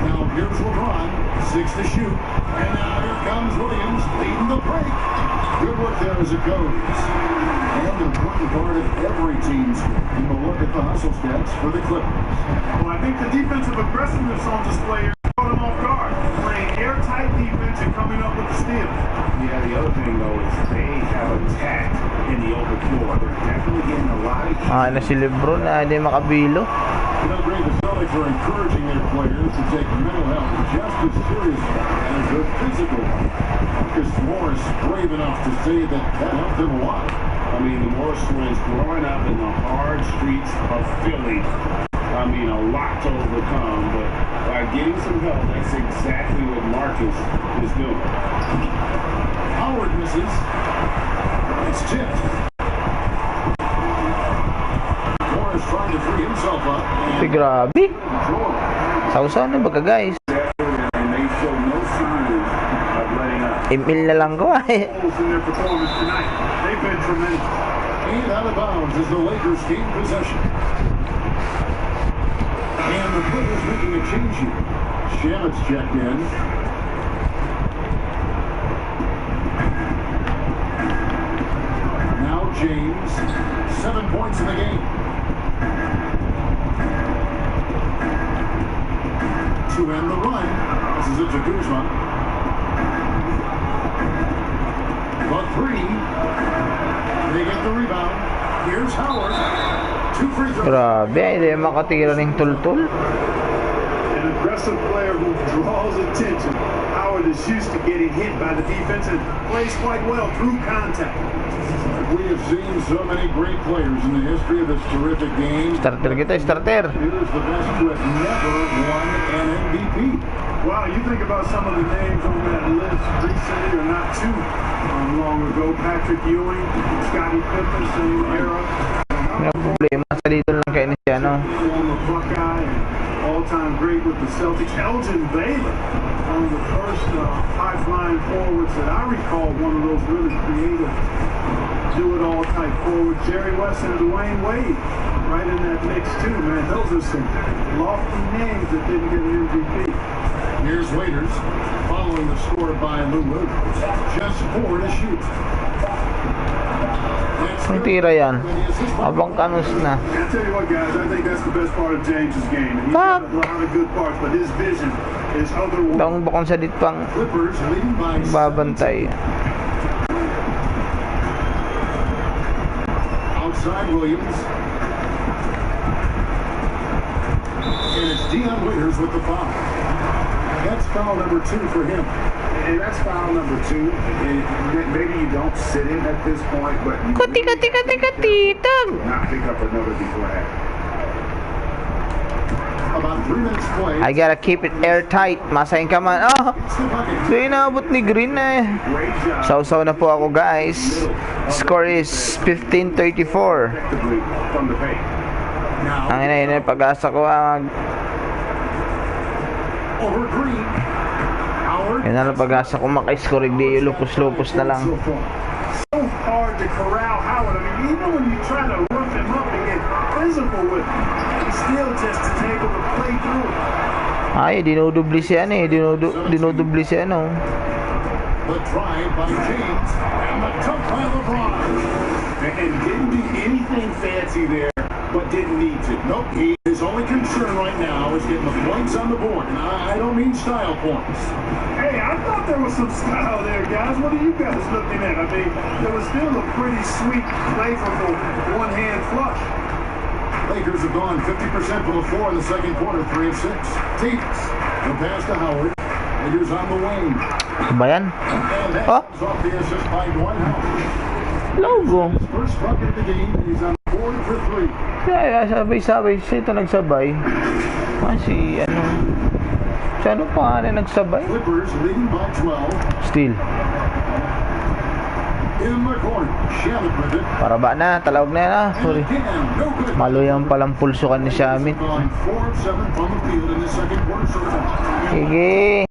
Now here's LeBron, 6 to shoot. And now here comes Williams leading the break. Good work there as it goes. And an important part of every team's game. And we'll look at the hustle stats for the Clippers. Well, I think the defensive aggressiveness on display here caught them off guard. Playing airtight defense and coming up with the steal. Yeah, the other thing though is they have attacked in the open floor. They're definitely getting a lot of Na si LeBron na hindi makabilo. You know, Greg, the Celtics are encouraging their players to take mental health just as seriously as their physical health. Marcus Morris brave enough to say that helped him a lot. I mean, the Morris twins growing up in the hard streets of Philly. I mean, a lot to overcome, but by getting some help, that's exactly what Marcus is doing. Howard misses. It's tipped. Morris trying to free himself up. Uy, grabe. Sausaw na baga guys. And they show no signs of letting up. Emil na lang ko eh. In their performance tonight, they've been tremendous. And out of bounds as the Lakers gain possession. And the players making a change here. Shamit's checked in. Now James, 7 points in the game. To end the run, this is it to Kuzma. The three. They get the rebound. Here's Howard. 2 free throws. Grabe, hindi makatira ng tultul. An aggressive player who draws attention. Howard is used to getting hit by the defense and plays quite well through contact. We have seen so many great players in the history of this terrific game. Starter kita, starter. It is the best who have never won an MVP. Wow, you think about some of the names on that list recently or not too long ago. Patrick Ewing, Scottie Pippen, same era. May problema sa dito lang kay Nisiano. On the Buckeye, and all-time great with the Celtics. Elgin Baylor, one of the first high-flying forwards that I recall, one of those really creative, do-it-all type forwards. Jerry West and Dwayne Wade, right in that mix too, man. Those are some lofty names that didn't get an MVP. Here's Waiters, following the score by Lou Williams. Just 4 to shoot. Ang tira yan. Abang kanus na. And I tell you what, guys, I think that's the best part of James's game. He's got a lot of good parts, but his vision is otherworldly. Daong bakong sa ditpang Clippers leading by 17. babantay. Outside Williams. And it's Dion Waiters with the foul. That's foul number 2 for him. And that's foul number 2. And maybe you don't sit in at this point, but you Kati. not pick up another before that. About 3 minutes play. I gotta keep it airtight. Masayin ka man. Oh, It's the bucket. so inaabot ni Green eh. Great job Sausaw na po ako guys. Score is 15-34. effectively from the paint. Now Ang ina pag-asa ko over Green. Howard. yun na lang pag-asa ko maka-score. Hindi yung lupus-lupus na lang. So far. So hard to corral Howard. I mean, even when you try to rough him up and get physical with him, he still just is able to play through it. Ay, dinudubli siya ano eh. Dinudubli siya ano. The drive by James. And the dunk by LeBron. And didn't do anything fancy there, but didn't need to. Nope, his only concern right now is getting the points on the board. And I don't mean style points. Hey, I thought there was some style there, guys. What are you guys looking at? I mean, there was still a pretty sweet, flavorful one-hand flush. Lakers have gone 50% from the floor in the second quarter, 3 of 6. Davis, the pass to Howard. Lakers on the wing. Ano ba yan? And that Oh. is off the assist by Dwight Howard. Logo. His first bucket of the game, and he's on 4 for 3. Kaya sabay-sabay siya ito nagsabay. Si ano. Si ano pa na nagsabay? Clippers leading by 12. Still. In the corner, Shamit with it. Para ba na? Talawag na yan ah. And Sorry. again, no good. Maloyang palang pulsukan ni Shamit. Gone 4 of 7 from the field in the second quarter so far. Sige.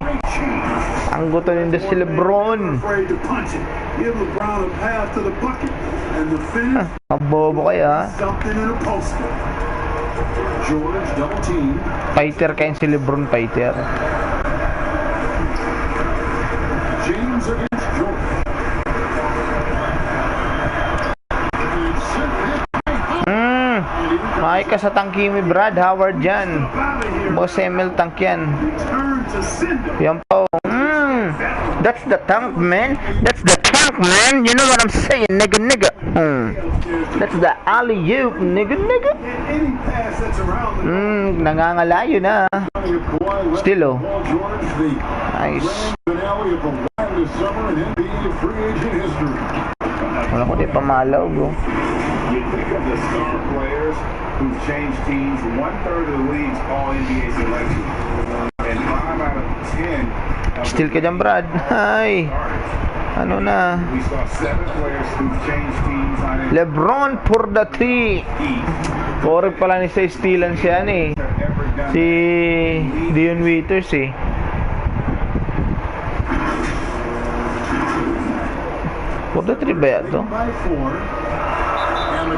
Ang gusto nito si Lebron. Afraid to punch it. Give LeBron a pass to the bucket. And the finish, Mabobo kayo ha. something in a poster. George double team. Fighter kayo si Lebron, fighter. James against George. And sent it by Howard. May ka sa tangki mo Brad Howard dyan. Out of here. Boss Emil tank yan. Turn to sender. Yan po. That's the tank man. That's the tank man. You know what I'm saying, nigga. That's the alley-oop, nigga. Any pass that's around the Nangangalayo na. Still, oh. Paul George, the Nice. grand finale of the wildest summer in NBA free agent history. Wala ko di pamalaw, bro. You think of the star players who've changed teams, 1/3 of the league's all NBA selection. And 5 out of 10 of Still ka dyan, Brad. Ay. Ano na? We saw 7 players who've changed teams on LeBron for the 3. Corey pala ni sa stealan siya eh. Si Dion Waiters eh. For the 3 ba yan to?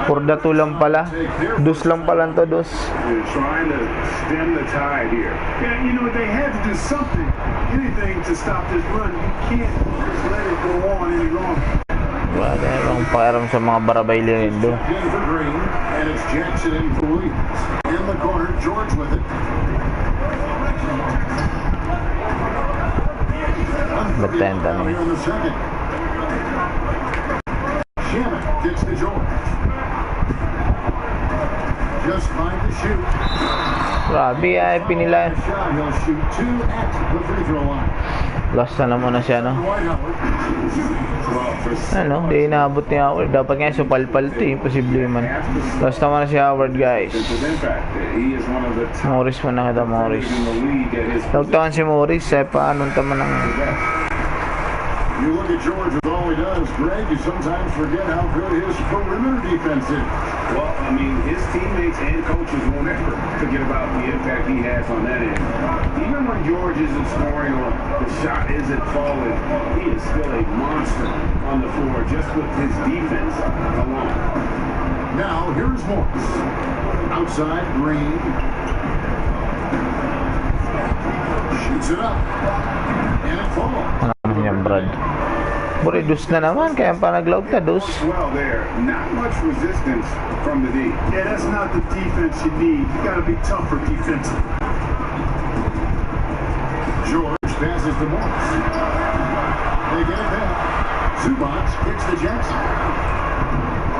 For the 2 lang pala. Dus lang pala to, dos. They're trying to stem the tide here. Yeah, you know, they had to do something, anything to stop this run. You can't just let it go on any longer. Wala akong pakialam sa mga barabay lirindo. Denver Green, and it's Jackson in for Williams. In the corner, George with it. Batenta Now here in the second. Shannon gets to George. Just fine to shoot. Grabe ay pinila. Shot, he'll shoot 2 at the free throw line. Last na naman na siya, no? Dwight Howard. Ano, di inaabot ni Howard. Dapat nga supalpal to, imposible man. Last naman na si Howard, guys. Morris mo na kita, Morris. Tawagtakan si Morris, paano naman ang... You look at George with all he does, Greg, you sometimes forget how good his perimeter defense is. Well, I mean, his teammates and coaches won't ever forget about the impact he has on that end. Even when George isn't scoring or the shot isn't falling, he is still a monster on the floor just with his defense alone. Now, here's Morris. Outside, Green. Shoots it up. And it falls. Ano yan, Brad? Buridus na naman, kaya pa naglaog na, dus. Well, there, not much resistance from the D. Yeah, that's not the defense you need. You got to be tougher defensively. George passes to Morris. They get it back. Zubac kicks to Jackson.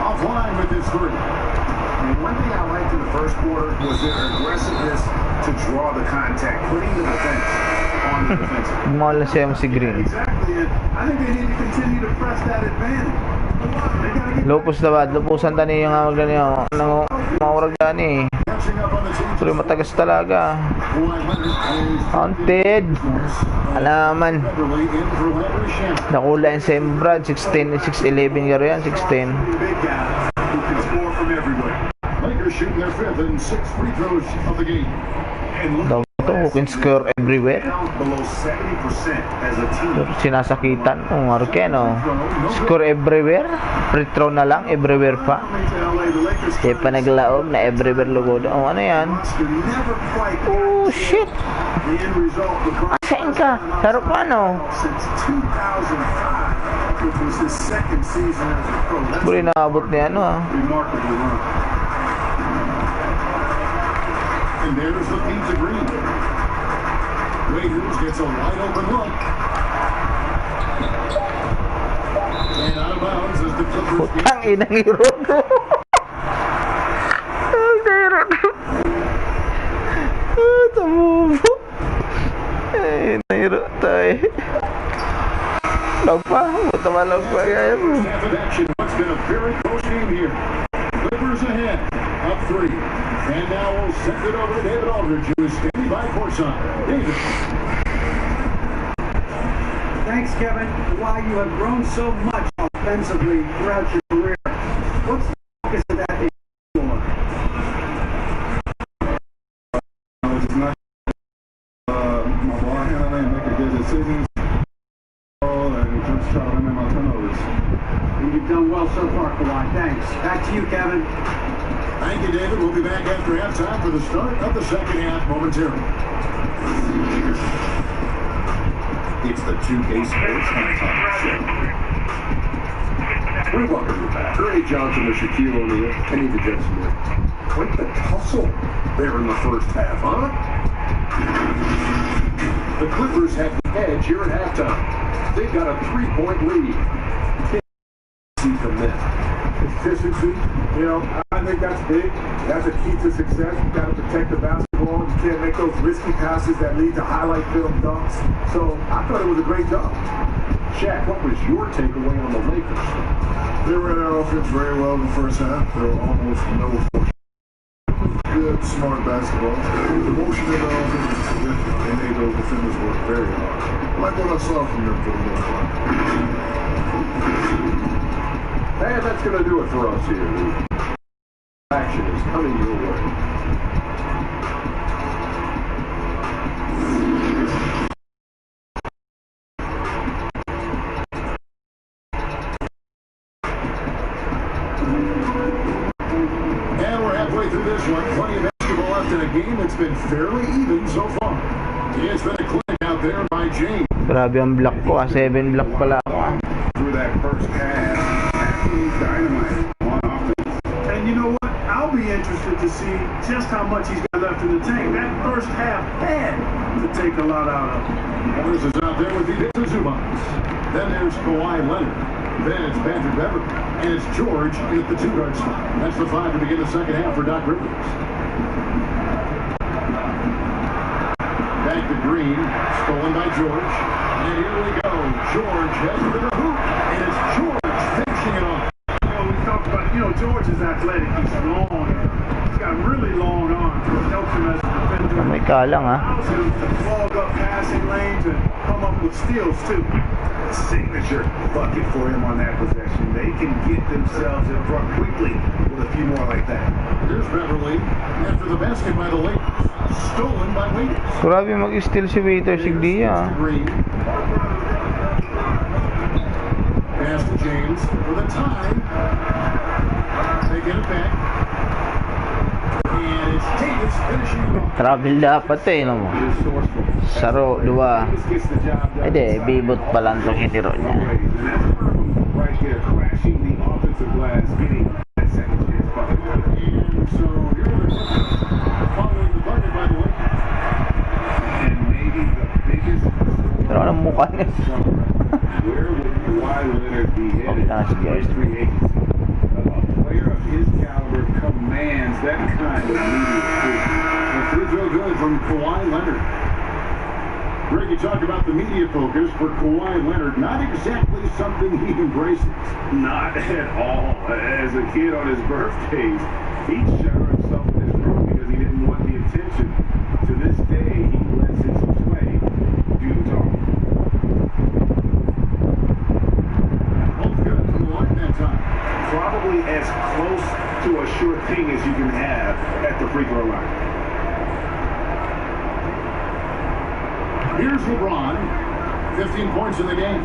Offline with his 3. And one thing I liked in the first quarter was their aggressiveness to draw the contact, putting the defense on the defense. Gumawa lang siya si Green. Exactly. And I think they need to continue to press that advantage. They got to get Lupus na ba? Lupusan tani yung awag na niya. Mawag gani. Catching up on the team. Pero matagas talaga. Kawhi Leonard plays Haunted. Alaman. Beverly in for Landry Shannon. Nakula yung same Brad. 16, 6'11 garo yan. 16. big guys who can score from everywhere. Lakers shooting their 5th and 6th free throws of the game. And look Daw ito, who can score everywhere. down below 70% as a team. Pero sinasakitan. Marke, no? Score everywhere. Free throw na lang. Everywhere pa. Kaya pa naglaog na everywhere logo. Oh, ano yan? Oh, shit. The end result, LeBron Asain ka? Sarap pa, no? since 2005, which was his second season as a pro. That's Buri naabot niya, ano, ah. remarkable run. And there's the pizza green. Waiters gets a wide open look. And out of bounds as the Clippers get Putang inang Irodo. Ang Irodo. Tamubo. Ay, nairo tayo. Log pa. Buta malog pa. Kaya mo. half of action. What's been a very close game here. Clippers ahead, up 3. And now we'll send it over to David Aldridge, who is standing by courtside. David. Thanks, Kevin. Why you have grown so much offensively throughout your career. What's the focus of that in your? It's not my ball handling, making good decisions, and just try to limit my turnovers. And you've done well so far, Kawhi. Thanks. Back to you, Kevin. Thank you, David. We'll be back after halftime for the start of the second half momentarily. It's the 2K Sports Halftime Show. We welcome you back. Ernie Johnson and Shaquille O'Neal. Kenny the Jet Smith. Quite the tussle there in the first half, huh? The Clippers have the edge here at halftime. They've got a 3-point lead. Can't see from them. Efficiency, you know, I think that's big. That's a key to success. You got to protect the basketball. You can't make those risky passes that lead to highlight film dunks. So I thought it was a great job. Shaq, what was your takeaway on the Lakers? They ran our offense very well in the first half. There were almost no force. Good, smart basketball. The motion in the offense was terrific. They made those defenders work very hard. I like what I saw from them for the most part. And that's going to do it for us here. Action is coming your way. And we're halfway through this one. Plenty of basketball left in a game that's been fairly even so far. It's been a clinic out there by James. Grabe ang block ko, 7 block pala ako. Through that first half, absolute dynamite on offense. And you know what? I'll be interested to see just how much he's got left in the tank. That first half had to take a lot out of him. Morris is out there with the Zubas. Then there's Kawhi Leonard. Then it's Patrick Beverly. And it's George at the 2-guard spot. That's the 5 to begin the second half for Doc Rivers. Back to Green. Stolen by George. And here we go. George heads to the hoop. And it's George finishing it off. We talked about, George is athletic. He's long. He's got really long arms. It helps him as a defender. May kalang ha. Allows him to clog up passing lanes and come up with steals too. Signature bucket for him on that possession. They can get themselves in front quickly with a few more like that. Here's Beverly after the basket by the Lakers. Stolen by Waiters. Grabe mag-steal si Waiter Sigdia. Green. Pass to James for the tie. They get it back. And it's Davis finishing it off. Travel dapat no mo. Saro, 2. Ay di, bibot pa lang itong hiniro niya. Right there, crashing the offensive glass, getting that second chance bucket. And so here they're following the bucket by the way. And maybe the biggest Pero anong mukha niya? where would Kawhi Leonard be headed? That's good. His free agency. A player of his caliber commands that kind of media attention. A free throw good from Kawhi Leonard. Greg, you talk about the media focus for Kawhi Leonard. Not exactly something he embraces. Not at all. As a kid on his birthdays, he shut himself in his room because he didn't want the attention. To this day, he lets his play do the talking. Both good from the line that time. Probably as close to a sure thing as you can have at the free throw line. Here's LeBron. 15 points in the game.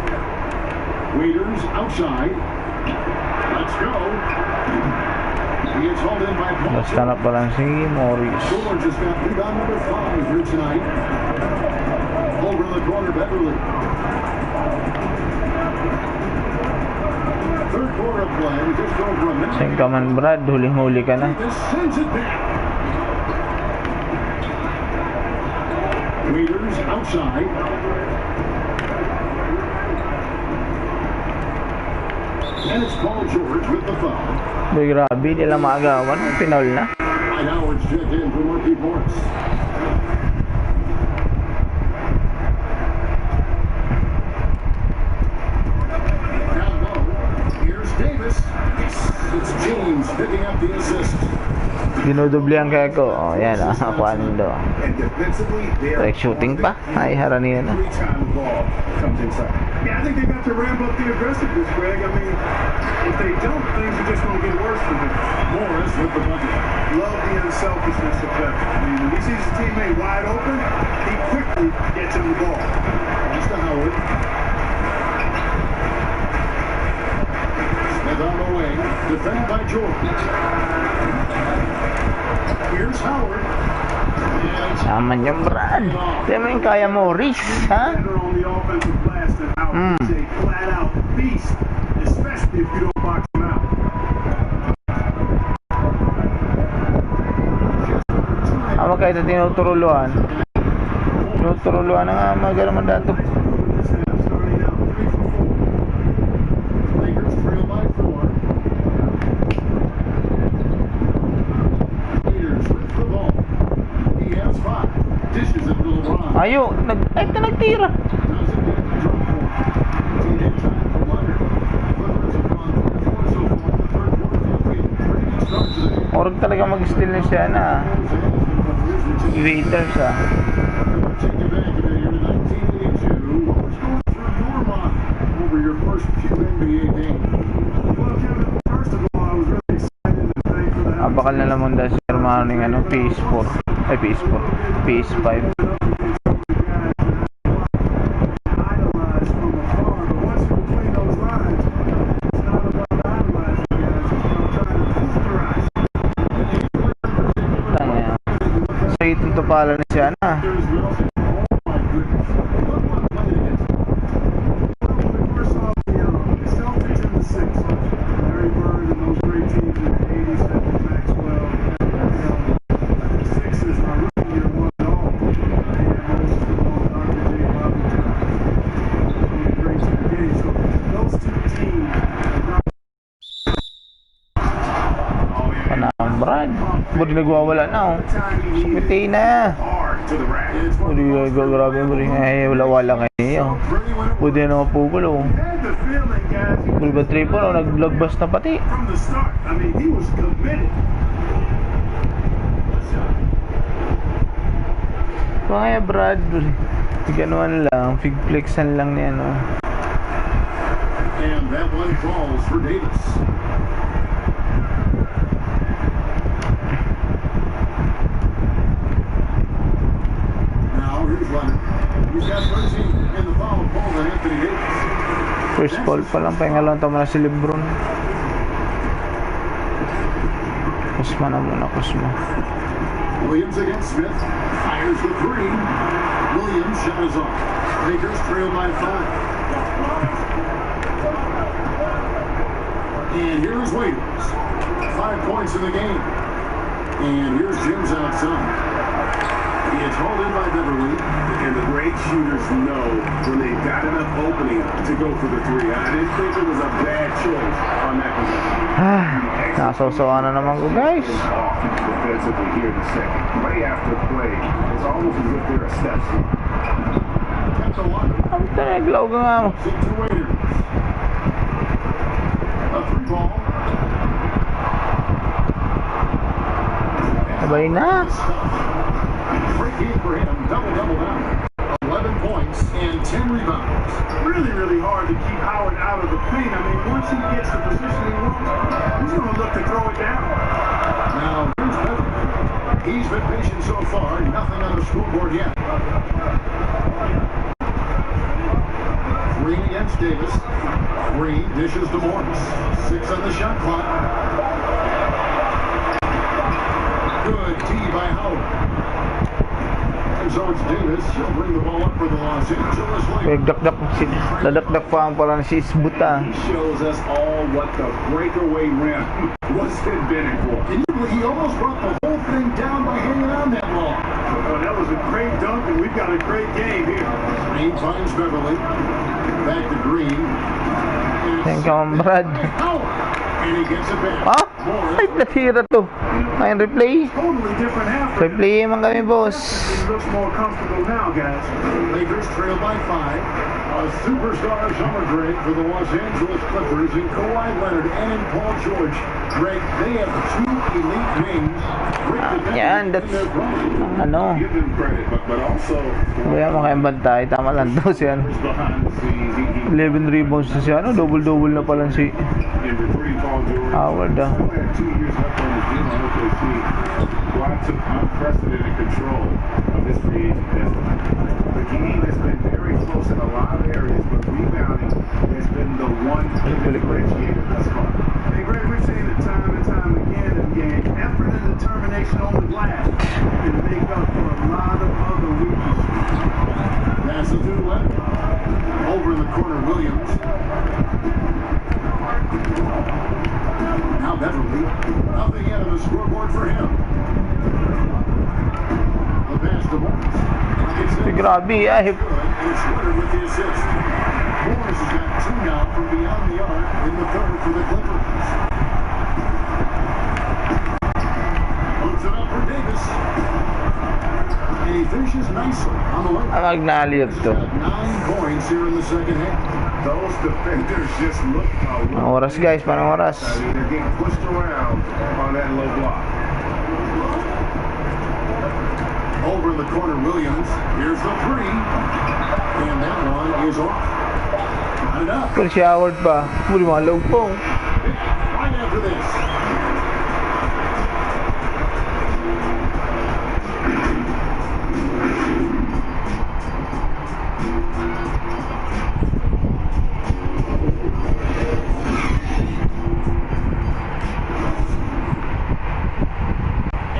Waiters outside. Let's go. He gets hauled in by Paul. Basta na pa lang si Morris. George has got rebound number 5 here tonight. Over in the corner, Beverly. Third quarter of play. We just over a minute. Sing ka man, Brad, huling-huli ka na. This sends it back. Waiters outside. And it's Paul George with the foul. Boy, grabe, nila maagawan. Pinol na. And Howard's checked in for Marquis Morris. Down low. Here's Davis. It's James picking up the assist. Dinudublihan kaya ko. O, yan ah. Kuha nindo. And defensively, they're Like shooting pa. Ay, harani na. every time the ball comes inside. Yeah, I think they got to ramp up the aggressiveness, Greg. I mean, if they don't, things are just going to get worse for them. Morris with the bucket. Love the unselfishness of Beck. I mean, when he sees his teammate wide open, he quickly gets him the ball. Pass to Howard. Smith on the wing. Defended by George. Here's Howard. Naman yung Brad. Di mo yung kaya mo, Rich, ha? Better on the offensive glass than Howard. He's a flat-out beast, especially if you don't box him out. Ama kayo ito tinutululuan. Tinutululuan na nga mga ganaman dato. Lakers trail by 4. Peters with the ball. He has 5. Dishes it to LeBron. Ayo, ito nagtira. Doesn't get the drop point. Murag talaga mag-steal na siya na. Si Waiters ah. Take you back a bit here to 1982. What was going through your mind over your first few NBA games? Well, Kevin, first of all, I was really excited to thank for the Bakal na lamang dahil si Hermano ng ano, PS4. Ay, PS4. PS5. Ito pala na siya na. Brad, budi nagwawala na oh. Spitay na. Budi grabe budi ay wala kayo. Budi na mapugol oh. Budi ba triple oh, naglagbas na pati. Kaya Brad, ganuan lang, figflexan lang niya no. And that one falls for Davis. He's got 13 in the foul pole and Anthony Davis. First ball pa lang, pahinga lang tama na si Lebron. Kusma na muna, Kusma. Williams against Smith. Fires the three. Williams shot is off. Lakers trail by 5. And here's Waiters. 5 points in the game. And here's James outside. He is hauled in by Beverly. And the great shooters know when they've got enough opening to go for the three. I didn't think it was a bad choice on that position. Nasasawa na naman ko guys. Defensively here in the second. Play after play. It's almost as if they're a step slow. Ang tanaglaw ka nga mo. A three ball. Sabay na. Great game for him. Double down. 11 points and 10 rebounds. Really hard to keep Howard out of the paint. I mean, once he gets the position he wants, he's going to look to throw it down. Now, here's Beverly. He's been patient so far. Nothing on the scoreboard yet. Green against Davis. Green dishes to Morris. 6 on the shot clock. Good D by Howard. So it's Davis. He'll bring the ball up for the Los Angeles Lakers. Dadakdak pa ang parang si Isbuta. He shows us all what the breakaway rim was invented for. He almost brought the whole thing down by hanging on that ball. Well, that was a great dunk, and we've got a great game here. Green finds Beverly. Back to Green. Thank you, Brad. And he gets it back. Ah? Ay, natira to. Ngayon replay. Totally different half. Replay man kami, boss. It looks more comfortable now, guys. Lakers trail by 5. A superstar summer break for the Los Angeles Clippers in Kawhi Leonard and in Paul George. Greg, they have 2 elite wings. Yan, that's ano. Give them credit, but also Kaya makaimbantay. Tama lang daw siya. behind the scenes. 11 rebounds na siya. Ano? Double-double na pala si In recruiting Paul George. Howard. Had 2 years left on his deal. I hope they see lots of unprecedented control of this free agent business. The game has been very close in a lot of areas, but rebounding has been the one differentiator thus far. Hey, Greg, we've seen it time and time again in the game. Effort and determination on the glass can make up for a lot of other weaknesses. Passes to the left. Over in the corner, Williams. Now Beverly. Nothing yet on the scoreboard for him. The pass to Morris. Grabe, ay. And it's Leonard with the assist. Morris has got 2 now from beyond the arc in the third for the Clippers. Puts it up for Davis. And he finishes nicely on the way. Ang agnaliyot to. 9 points here in the second half. Those defenders just look Panang oras guys, panang oras. They're getting pushed around on that low block. Over in the corner, Williams. Here's the three. And that one is off. Not enough. Pero si Howard pa, muli mga low po. Right after this.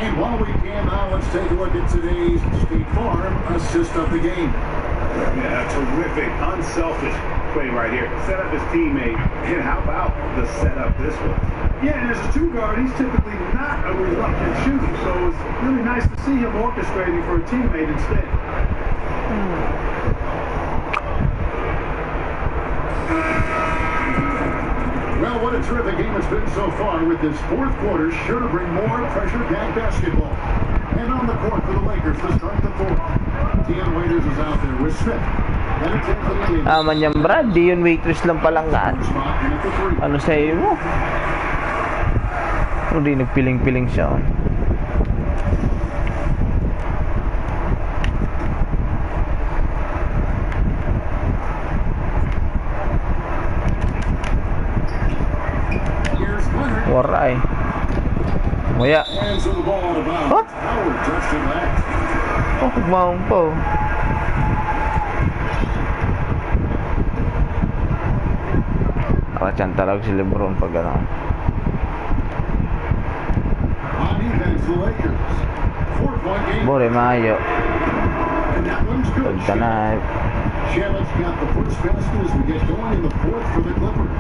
And while we can now, let's take a look at today's State Farm assist of the game. Yeah, terrific, unselfish play right here. Set up his teammate. And how about the setup this one? Yeah, and as a two guard, he's typically not a reluctant shooter, so it's really nice to see him orchestrating for a teammate instead. Well, what a terrific game it's been so far, with this fourth quarter sure to bring more pressure-packed basketball. And on the court for the Lakers to start the fourth. T.M. Waiters is out there with Smith. Aman yan Brad, di yun waitress lang palang kaan. Ano sa'yo mo? Hindi nagpiling-piling siya. Waray. Maya. What? Oh, kugmaong po. Nakachan talaga si Lebron pag gano'n. Bore maayo. Pagtanay. Charlotte's got the first basket as we get going in the fourth for the Clippers.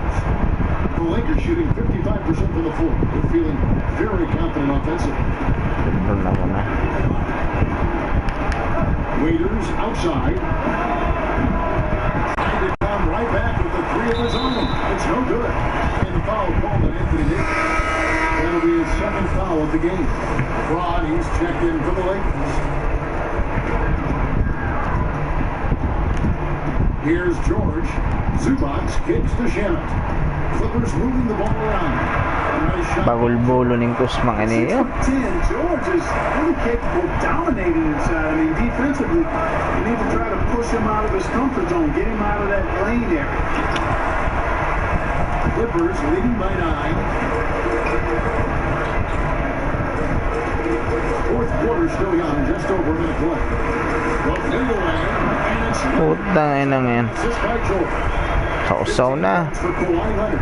The Lakers shooting 55% from the floor. They're feeling very confident offensively. Lebron na muna. Waiters outside. Trying to come right back with the three of his own. It's no good. And the foul called on Anthony Davis. That'll be his second foul of the game. Fraud, he's checked in for the Lakers. Here's George. Zubac kicks to Shannon. Clippers moving the ball around. Nice shot. Bagul-bulo ning kusmang aniyo. 10, George is really capable of dominating inside. I mean, defensively, you need to try to push him out of his comfort zone, get him out of that lane area. Clippers leading by 9. Fourth quarter still young, just over a minute left. Well, played away, and it's Putang ina ngayon. assist by George. Sausaw na. For Kawhi Leonard.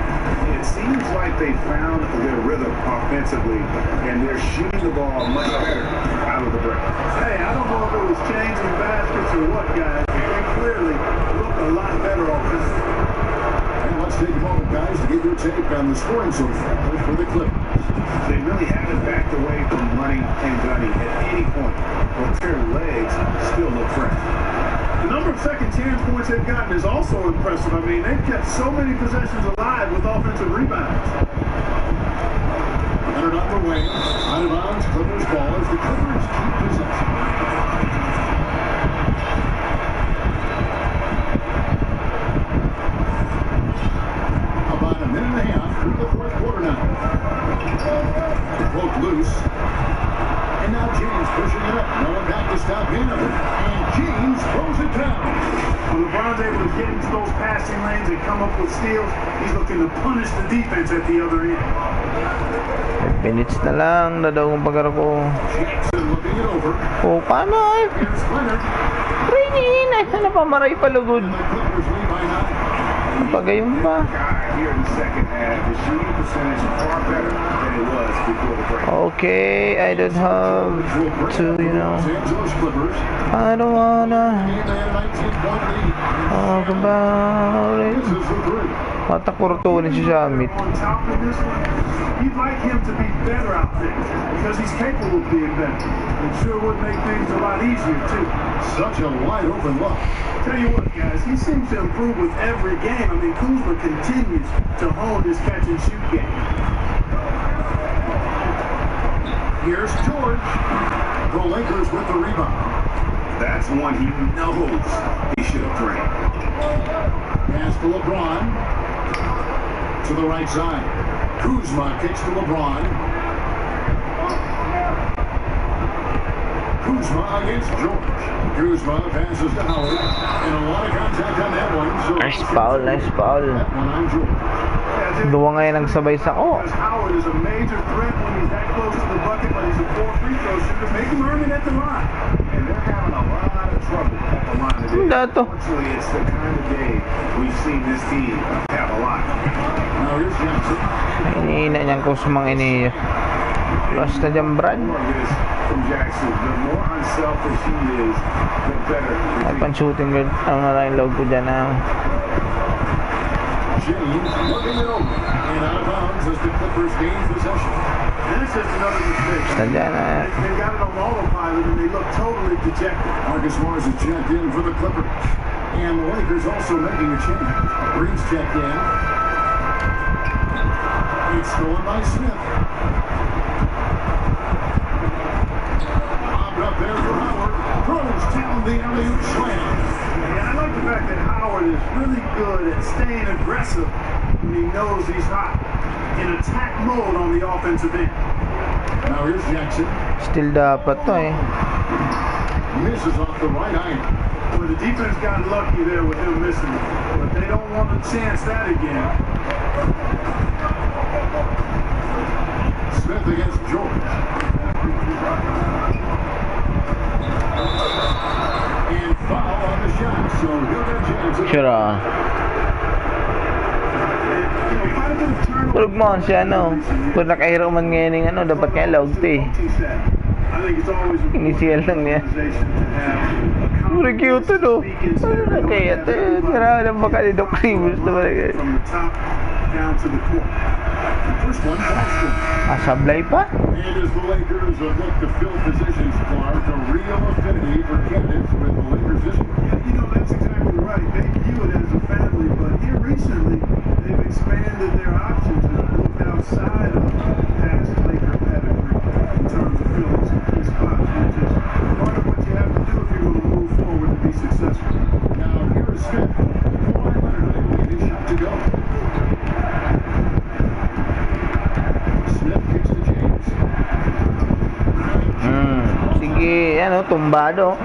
It seems like they found their rhythm offensively, and they're shooting the ball much better out of the break. Hey, I don't know if it was changing baskets or what, guys, but they clearly look a lot better offensively. And let's take a moment, guys, to get your take on the scoring so far for the Clippers. They really haven't backed away from running and gunning at any point, but their legs still look fresh. The number of second chance points they've gotten is also impressive. I mean, they've kept so many possessions alive with offensive rebounds. Leonard on the wing, out of bounds, Clippers ball as the Clippers keep possession. About a minute and a half through the fourth quarter now. Broke loose. And now James pushing it up. No one back to stop him. And James throws it down. When LeBron's able to get into those passing lanes and come up with steals, he's looking to punish the defense at the other end. 5 minutes na lang na daw ang pagkara ko. Jackson looking it over. Oh, paano ay? Here's Leonard. Ringin! Ay, ano pa maray palugod? And the Clippers lead by 9. Pagayon pa. Here in the second half, the shooting percentage is far better than it was before the break. Okay, I don't have to, you know. Los Angeles Clippers. I don't wanna And they had a 19-point lead. talk about it. This is the three. Matakurtunin si Jamit. On top of this one, you'd like him to be better out there because he's capable of being better. It sure would make things a lot easier, too. Such a wide open look. Tell you what, guys, he seems to improve with every game. I mean, Kuzma continues to hone his catch-and-shoot game. Here's George. The Lakers with the rebound. That's one he knows he should have drained. Pass to LeBron. To the right side. Kuzma kicks to LeBron. Kuzma against George. Kuzma passes to Howard. And a lot of contact on that one. So Nice foul, nice foul. that one on George. Duwa ngayon ang sabay sa ko. Howard is a major threat when he's that close to the bucket, but he's a 4 free throw shooter. Make him earn it at the line. And they're having a lot of trouble at the line today. Dato. Unfortunately, it's the kind of day we've seen this team have a lot. Now here's Johnson. Iniina niyang kusmang iniya. Basta dyan, Brad. From Jackson, the more unselfish he is, the better. Ay, pan-shooting guard. Ano na lang yung log ko dyan na. James looking it over. And out of bounds as the Clippers gain possession. And it's just another mistake. Basta dyan na. They got it on autopilot and they look totally dejected. Marcus Morris is checked in for the Clippers. And the Lakers also making a change. Green's checked in. It's stolen by Smith. Bobbed up there for Howard. Throws down the alley-oop slam. And I like the fact that Howard is really good at staying aggressive when he knows he's hot. In attack mode on the offensive end. Now here's Jackson. Still dapat to eh. Misses off the right iron. Well, the defense got lucky there with him missing it. But they don't want to chance that again. Smith against George. And foul on the shot. So he'll get Jackson. Sure ah. Tulog mo siya ano. Kung nakahiro man ngayon ng ano, dapat nga log to eh. Initial lang niya. Puro cute no. Ano na kaya ito? Tira na baka ni Doc Rivers naman eh. Sablay pa? And as the Lakers look to fill positions, Clark, a real affinity for candidates with the Lakers this year. Yeah, you know, that's exactly right. They view it as a family, but here recently, they've expanded their options and looked outside of past Laker pedigree in terms of filling some key spots, which is part of what you have to do if you're going to move forward to be successful. Now, here is Smith. Kawhi Leonard with his shot to go. Smith kicks to James. Sige, ano, tumbado.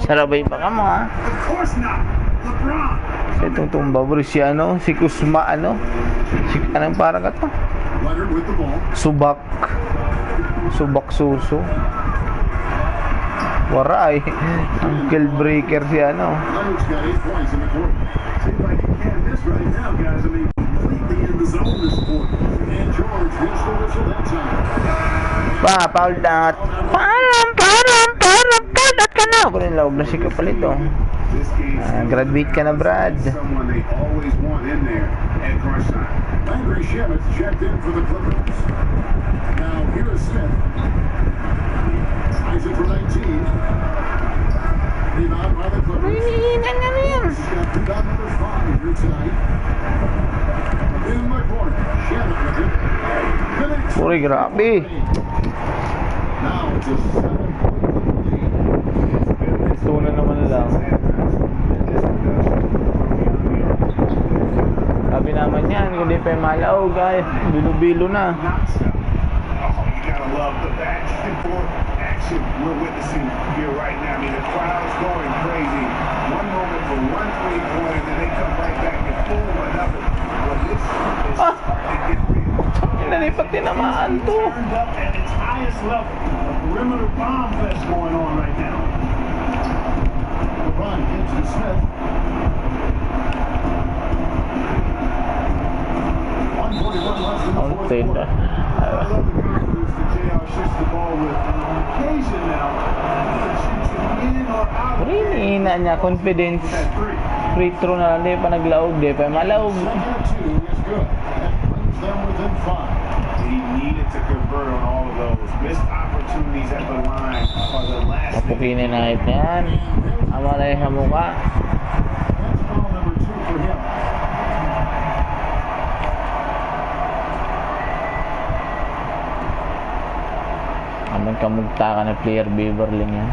Sarabay pa ka mo ha. Of course not. LeBron. Itong tumba bro si ano, si Kuzma ano. Si anong parang ka to? Leonard with the ball. Subak. Subak suso. Waray. Ankle breaker si ano. Leonard's got 8 points in the quarter. Seems like he can't miss right now, guys. I mean, completely in the zone this quarter. And George hits the whistle that time. Foul out. Param ka na. Kunin lawag na si Kapalito. Graduate ka na, Brad. Someone they always want in there at crunch time. Landry Shamet checked in for the Clippers. Now here is Smith. Tries it for 19. Rebound by the Clippers. He's got rebound number 5 here tonight. In the corner, Shamet with it. Connects. Uy, grabe. Now it's a 7-point lead. Ito na naman lang. Sabi naman yan, kung di pa yung malaw, guys. Bilo-bilo na. Oh, you gotta love the back and forth action we're witnessing here right now. I mean, the crowd's going crazy. One moment for one 3-point, and then they come right back and boom, another. Well, this is starting to get real. Nalipat tinamaan to. Turned up at its highest level. A perimeter bomb fest going on right now. LeBron gives to Smith. 1:41 left in the fourth Unted. quarter. I love the confidence that JR shoots the ball with. On occasion now, he shoots it in or out. Rinihina niya, confidence. That three. Free throw na lang, di pa naglaog, di pa malaog. Second and 2 is good. That brings them within 5. He needed to convert on all of those. Missed opportunities at the line are the last thing. Kapukinin na hit yan. Ama na yung mukha. That's foul number 2 for him. Aman kamugta ka na player Beverly yan.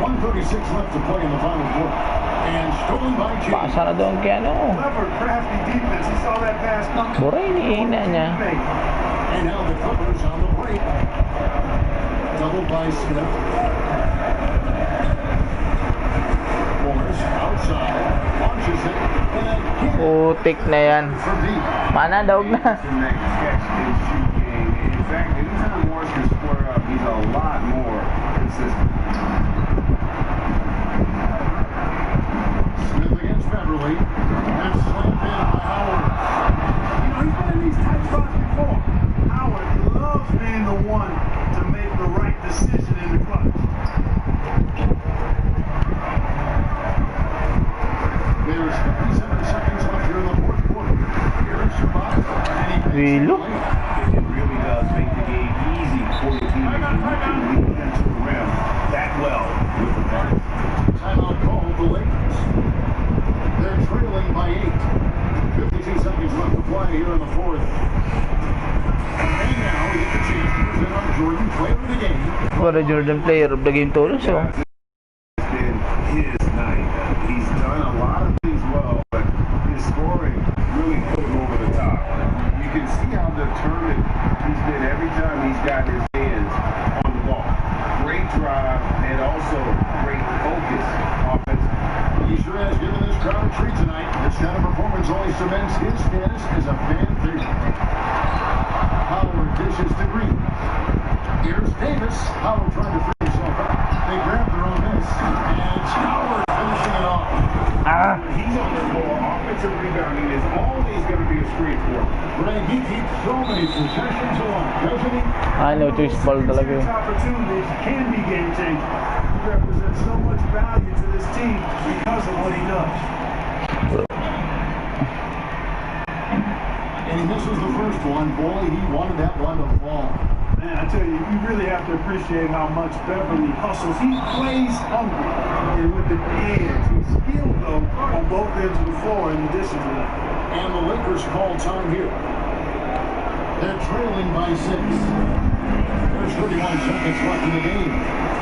1:36 left to play in the final quarter. And stolen by James. Pasa na doon kaya ano. Clever, crafty defense. He saw that pass coming. Buray, iniina niya. And now the Clippers on the break. Doubled by Smith. Morris outside. Launches it. And Putik na yan. from deep. Mana, daog na. To make catch and shoot game. In fact, anytime Morris can square up, he's a lot more consistent. Smith against Beverly. And slammed in by Howard. You know, he's been in these tight spots before. Howard loves being the one to make the right decision in the clutch. There's 57 seconds left here in the fourth quarter. Here's Shabbat. Rilo? It really does make the game easy for your teammates when you can lead them to the rim that well with the pass. Timeout call the Lakers. They're trailing by 8. 52 seconds left to play here in the fourth. And now we get the chance to present our Jordan player of the game. Para Jordan player of the game to so. It's been his night. He's done a lot of things well, but his scoring really put him over the top. You can see how determined he's been every time he's got his hands on the ball. Great drive and also great focus offensively. He sure has given this crowd a treat tonight. This kind of performance only cements his status as a fan favorite. Howard dishes to Green. Here's Davis. Howard trying to free himself up. They grab their own miss. And Howard finishing it off. When he's on the floor, offensive rebounding is always going to be a screen for him. Greg, he keeps so many possessions alive, doesn't he? Ano, choice ball talaga yun. Opportunities can be game changing. He represents so much value to this team because of what he does. And he misses the first one. Boy, he wanted that one to fall. Man, I tell you, you really have to appreciate how much Beverly hustles. He plays hungry and with the edge. He's skilled, though, on both ends of the floor in addition to that. And the Lakers call time here. They're trailing by 6. There's 31 seconds left in the game.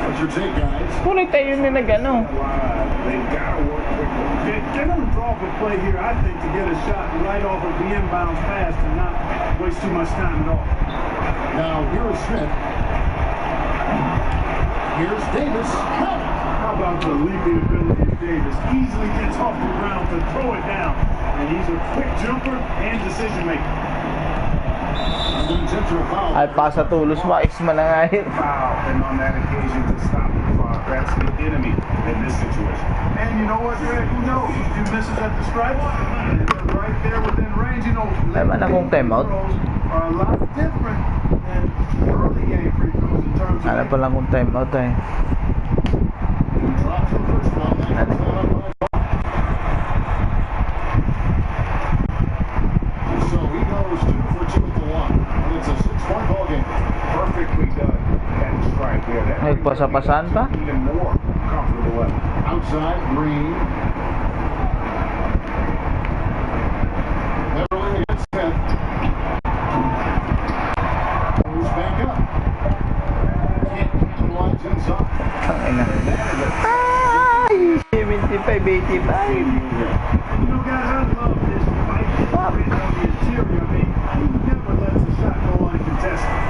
What's your take, guys? Punay tayo na nag-ano. They've got to work quickly. They're going to draw up a play here, I think, to get a shot right off of the inbounds pass and not waste too much time at all. Now, here's Smith. Here's Davis. How about the leaping ability of Davis? Easily gets off the ground to throw it down. And he's a quick jumper and decision maker. Unintentional foul. Ay, pasa tulos ba? Isma na nga yun. Foul, and on that occasion to stop the clock. That's the enemy in this situation. And you know what, Greg? Who knows? He misses at the stripe. And they're right there within range. You know, Ay, man akong timeout. are a lot different than early game free throws in terms of. Ano pa lang kung timeout eh. Drops the first one. That's not up by five. So he goes 2 for 2 at the line. And it's a 6-point ball game. Perfectly done at the strike there. That Nagpasa-pasan pa? even more comfortable level. Outside, Green. Beverly against Smith. Moves back up. Can't capitalize inside. Ang ina. Ay! 75-85. You know, guys, I love this fight on the interior. I mean, he never lets a shot go uncontested.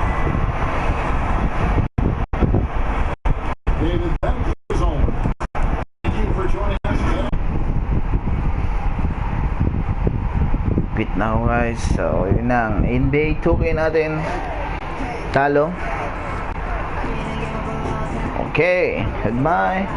David, that is over. Thank you for joining us today. Quit na ako guys. So, yun na. Ang NBA 2K natin. Talo. Okay. Goodbye.